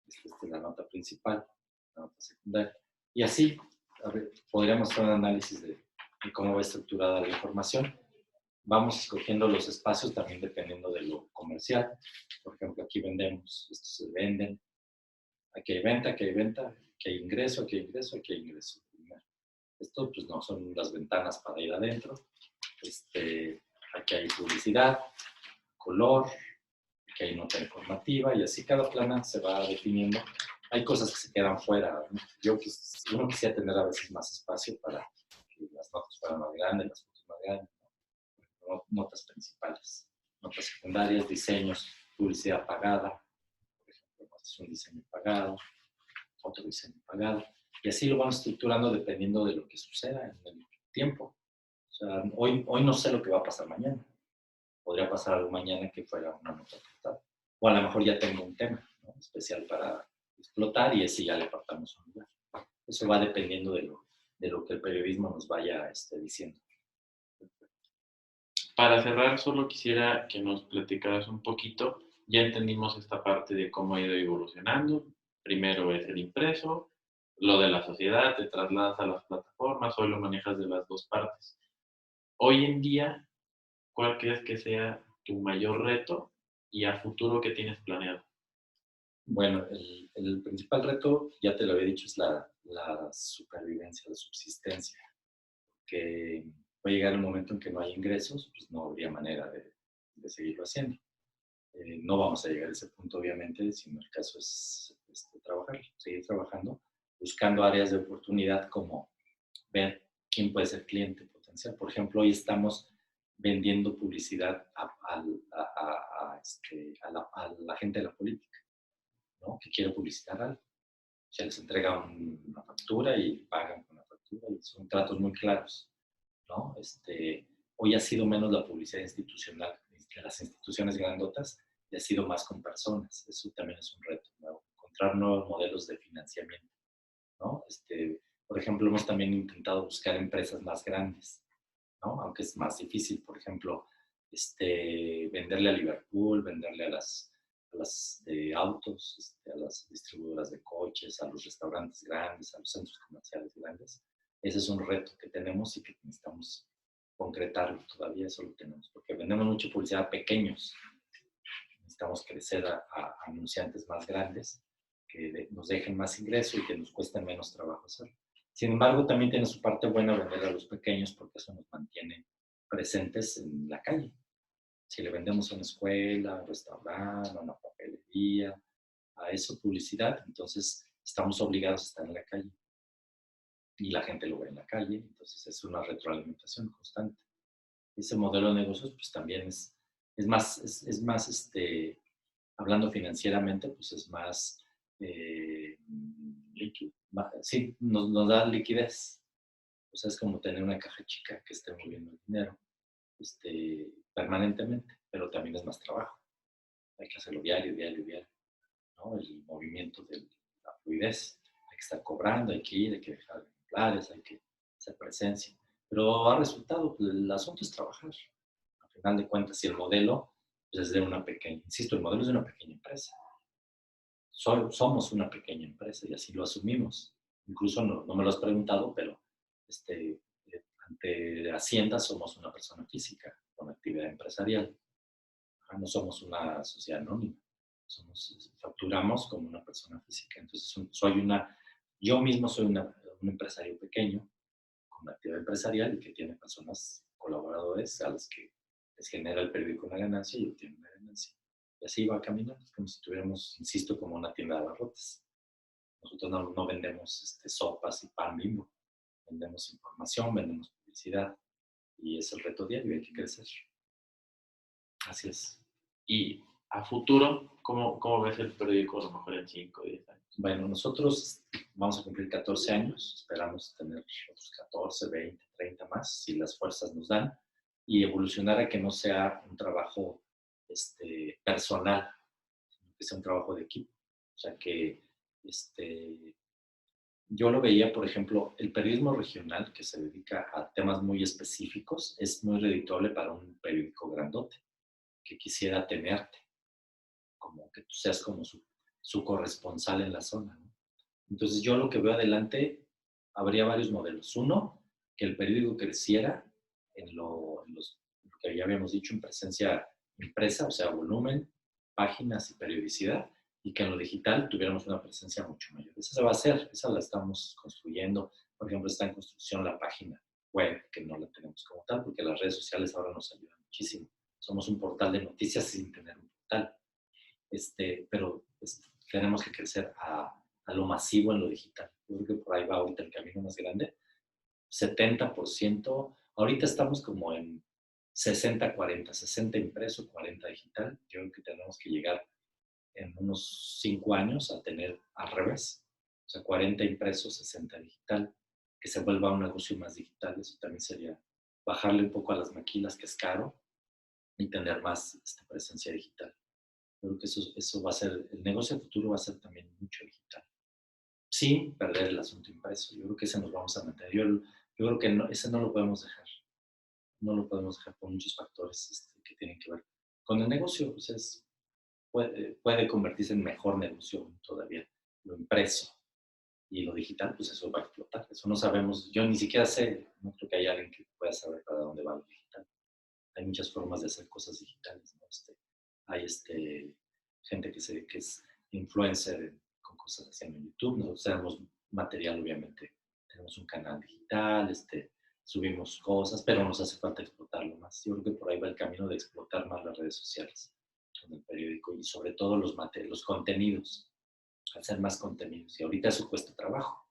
esta es la nota principal, la nota secundaria. Y así, a ver, podríamos hacer un análisis de cómo va estructurada la información. Vamos escogiendo los espacios también dependiendo de lo comercial. Por ejemplo, aquí vendemos, estos se venden. Aquí hay venta, aquí hay venta, aquí hay ingreso, aquí hay ingreso, aquí hay ingreso. Esto pues no son las ventanas para ir adentro. Aquí hay publicidad, color, aquí hay nota informativa y así cada plana se va definiendo. Hay cosas que se quedan fuera. Uno quisiera tener a veces más espacio para que las notas fueran más grandes, las fotos más grandes. Notas principales, notas secundarias, diseños, publicidad pagada, por ejemplo, este es un diseño pagado, otro diseño pagado, y así lo vamos estructurando dependiendo de lo que suceda en el tiempo. O sea, hoy no sé lo que va a pasar mañana. Podría pasar algo mañana que fuera una nota portada. O a lo mejor ya tengo un tema, ¿no?, especial para explotar y ese ya le apartamos un lugar. Eso va dependiendo de lo que el periodismo nos vaya diciendo. Para cerrar, solo quisiera que nos platicaras un poquito. Ya entendimos esta parte de cómo ha ido evolucionando. Primero es el impreso, lo de la sociedad, te trasladas a las plataformas, hoy lo manejas de las dos partes. Hoy en día, ¿cuál crees que sea tu mayor reto y a futuro qué tienes planeado? Bueno, el principal reto, ya te lo había dicho, es la supervivencia, la subsistencia, que va a llegar el momento en que no hay ingresos, pues no habría manera de seguirlo haciendo. No vamos a llegar a ese punto, obviamente, sino el caso es seguir trabajando, buscando áreas de oportunidad como ver quién puede ser cliente potencial. Por ejemplo, hoy estamos vendiendo publicidad a la gente de la política, ¿no?, que quiere publicitar algo. Se les entrega una factura y pagan con la factura y son tratos muy claros, ¿no? Hoy ha sido menos la publicidad institucional de las instituciones grandotas y ha sido más con personas. Eso también es un reto, ¿no?, encontrar nuevos modelos de financiamiento, ¿no? Por ejemplo, hemos también intentado buscar empresas más grandes, ¿no?, aunque es más difícil. Por ejemplo, venderle a Liverpool, venderle a las de autos, a las distribuidoras de coches, a los restaurantes grandes, a los centros comerciales grandes. Ese es un reto que tenemos y que necesitamos concretarlo todavía. Eso lo tenemos, porque vendemos mucha publicidad a pequeños. Necesitamos crecer a anunciantes más grandes que nos dejen más ingreso y que nos cueste menos trabajo hacerlo. Sin embargo, también tiene su parte buena vender a los pequeños porque eso nos mantiene presentes en la calle. Si le vendemos a una escuela, a un restaurante, a una papelería, a eso publicidad, entonces estamos obligados a estar en la calle. Y la gente lo ve en la calle, entonces es una retroalimentación constante. Ese modelo de negocios pues también es más, hablando financieramente, pues es más líquido. Sí, nos da liquidez. O sea, es como tener una caja chica que esté moviendo el dinero permanentemente, pero también es más trabajo. Hay que hacerlo diario, ¿no? El movimiento de la fluidez. Hay que estar cobrando, hay que dejar ejemplares, hay que hacer presencia. Pero ha resultado, pues, el asunto es trabajar. Al final de cuentas, si el modelo pues, es de una pequeña, insisto, el modelo es de una pequeña empresa. Somos una pequeña empresa y así lo asumimos. Incluso no me lo has preguntado, pero ante Hacienda somos una persona física con actividad actividad empresarial. No somos una sociedad anónima, facturamos como una persona física. Entonces, yo mismo soy un empresario pequeño con una actividad empresarial y que tiene personas, colaboradores, a los que les genera el periódico una ganancia y obtiene una ganancia. Y así va caminando, como si tuviéramos, insisto, como una tienda de abarrotes. Nosotros no vendemos sopas y pan Bimbo, vendemos información, vendemos publicidad y es el reto diario, hay que crecer. Así es. Y a futuro, ¿cómo ves el periódico a lo mejor en 5 o 10 años? Bueno, nosotros vamos a cumplir 14 años, esperamos tener otros 14, 20, 30 más, si las fuerzas nos dan, y evolucionar a que no sea un trabajo personal, sino que sea un trabajo de equipo. O sea, que yo lo veía, por ejemplo, el periodismo regional, que se dedica a temas muy específicos, es muy redituable para un periódico grandote, que quisiera tenerte, como que tú seas como su corresponsal en la zona, ¿no? Entonces yo lo que veo adelante, habría varios modelos. Uno, que el periódico creciera en lo que ya habíamos dicho, en presencia impresa, o sea, volumen, páginas y periodicidad, y que en lo digital tuviéramos una presencia mucho mayor. Esa se va a hacer, esa la estamos construyendo. Por ejemplo, está en construcción la página web, que no la tenemos como tal, porque las redes sociales ahora nos ayudan muchísimo. Somos un portal de noticias sin tener un portal. Pero tenemos que crecer a lo masivo en lo digital. Yo creo que por ahí va ahorita el camino más grande. 70%, ahorita estamos como en 60-40, 60 impreso, 40 digital. Yo creo que tenemos que llegar en unos 5 años a tener al revés. O sea, 40 impreso, 60 digital. Que se vuelva un negocio más digital. Eso también sería bajarle un poco a las maquilas, que es caro, y tener más presencia digital. Yo creo que eso va a ser, el negocio futuro va a ser también mucho digital, sin perder el asunto impreso. Yo creo que ese nos vamos a mantener. Yo creo que ese no lo podemos dejar. No lo podemos dejar por muchos factores que tienen que ver con el negocio. Pues puede convertirse en mejor negocio todavía, lo impreso. Y lo digital, pues eso va a explotar. Eso no sabemos. Yo ni siquiera sé, no creo que haya alguien que pueda saber para dónde va lo digital. Hay muchas formas de hacer cosas digitales, ¿no? Hay gente que es influencer con cosas haciendo en YouTube. Nosotros tenemos material, obviamente. Tenemos un canal digital, subimos cosas, pero nos hace falta explotarlo más. Yo creo que por ahí va el camino de explotar más las redes sociales con el periódico y sobre todo los contenidos, hacer más contenidos. Y ahorita eso cuesta trabajo,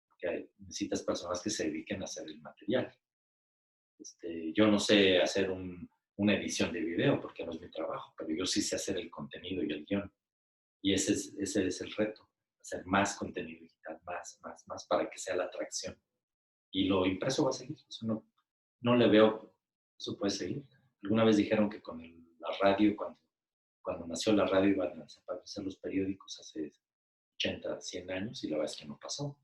porque necesitas personas que se dediquen a hacer el material. Yo no sé hacer una edición de video porque no es mi trabajo, pero yo sí sé hacer el contenido y el guión. Y ese es el reto, hacer más contenido digital, más para que sea la atracción. Y lo impreso va a seguir, eso no le veo, eso puede seguir. Alguna vez dijeron que con la radio, cuando nació la radio iban a desaparecer los periódicos hace 80, 100 años y la verdad es que no pasó.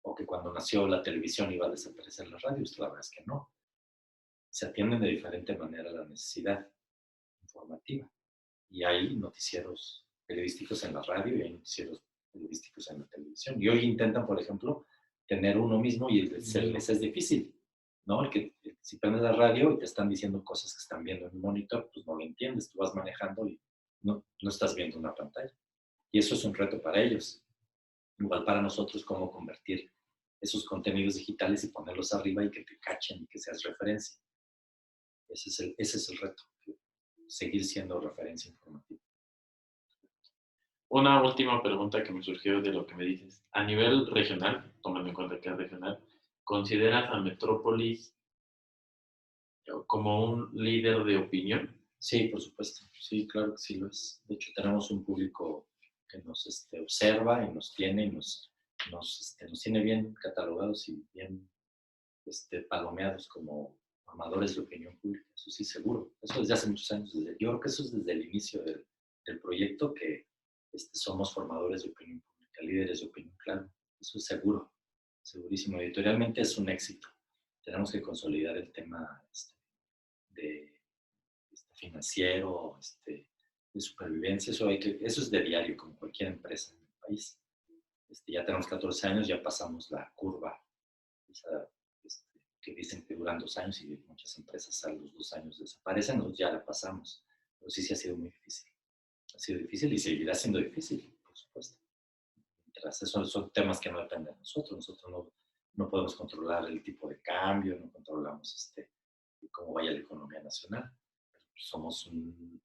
O que cuando nació la televisión iba a desaparecer las radios, la verdad es que no. Se atienden de diferente manera a la necesidad informativa. Y hay noticieros periodísticos en la radio y hay noticieros periodísticos en la televisión. Y hoy intentan, por ejemplo, tener uno mismo y les es difícil, ¿no? Si prendes la radio y te están diciendo cosas que están viendo en un monitor, pues no lo entiendes, tú vas manejando y no estás viendo una pantalla. Y eso es un reto para ellos. Igual para nosotros, cómo convertir esos contenidos digitales y ponerlos arriba y que te cachen y que seas referencia. Ese es el reto, seguir siendo referencia informativa. Una última pregunta que me surgió de lo que me dices. A nivel regional, tomando en cuenta que es regional, ¿consideras a Metrópolis como un líder de opinión? Sí, por supuesto. Sí, claro que sí lo es. De hecho, tenemos un público que nos observa y nos tiene y nos tiene bien catalogados y bien palomeados como formadores de opinión pública. Eso sí, seguro. Eso desde hace muchos años. Yo creo que eso es desde el inicio del proyecto, que somos formadores de opinión pública, líderes de opinión, claro. Eso es seguro, segurísimo. Editorialmente es un éxito. Tenemos que consolidar el tema de financiero, de supervivencia. Eso es de diario, como cualquier empresa en el país. Ya tenemos 14 años, ya pasamos la curva esa, que dicen que duran 2 años y muchas muchas empresas a los 2 años desaparecen, nosotros ya la pasamos, pero sí, sí ha sido muy difícil. Ha sido difícil y seguirá siendo difícil, por supuesto. Mientras esos son temas que no dependen de nosotros. Nosotros no podemos controlar el tipo de cambio, no controlamos cómo vaya la economía nacional. Somos un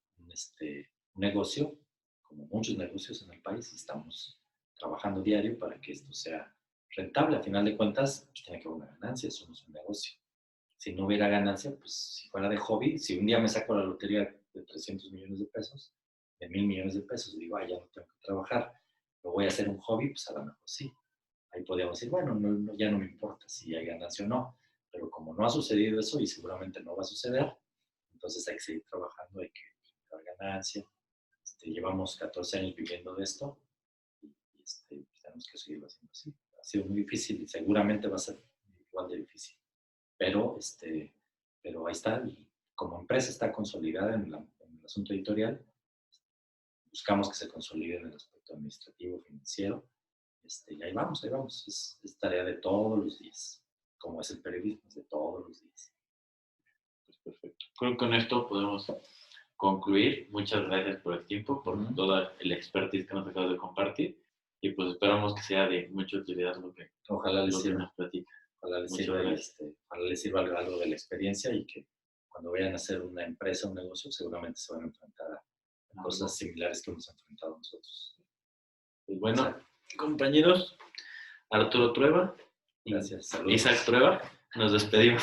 negocio, como muchos negocios en el país, y estamos trabajando diario para que esto sea rentable. A final de cuentas, pues tiene que haber una ganancia, somos un negocio. Si no hubiera ganancia, pues si fuera de hobby, si un día me saco la lotería de 300 millones de pesos, de 1,000 millones de pesos, y digo, ya no tengo que trabajar, lo voy a hacer un hobby, pues a lo mejor sí. Ahí podríamos decir, bueno, ya no me importa si hay ganancia o no, pero como no ha sucedido eso y seguramente no va a suceder, entonces hay que seguir trabajando, hay que generar ganancia. Llevamos 14 años viviendo de esto y tenemos que seguirlo haciendo así. Ha sido muy difícil y seguramente va a ser igual de difícil, pero, pero ahí está. Y como empresa está consolidada en el asunto editorial, buscamos que se consolide en el aspecto administrativo, financiero, y ahí vamos, ahí vamos. Es tarea de todos los días, como es el periodismo, es de todos los días. Pues perfecto. Creo que con esto podemos concluir. Muchas gracias por el tiempo, por toda el expertise que nos acabas de compartir. Y pues esperamos que sea de mucha utilidad lo que nos platica. Ojalá les sirva algo de la experiencia y que cuando vayan a hacer una empresa, un negocio, seguramente se van a enfrentar a cosas similares que hemos enfrentado nosotros. Pues bueno, compañeros, Arturo Trueba, gracias, saludos. Isaac Trueba, nos despedimos.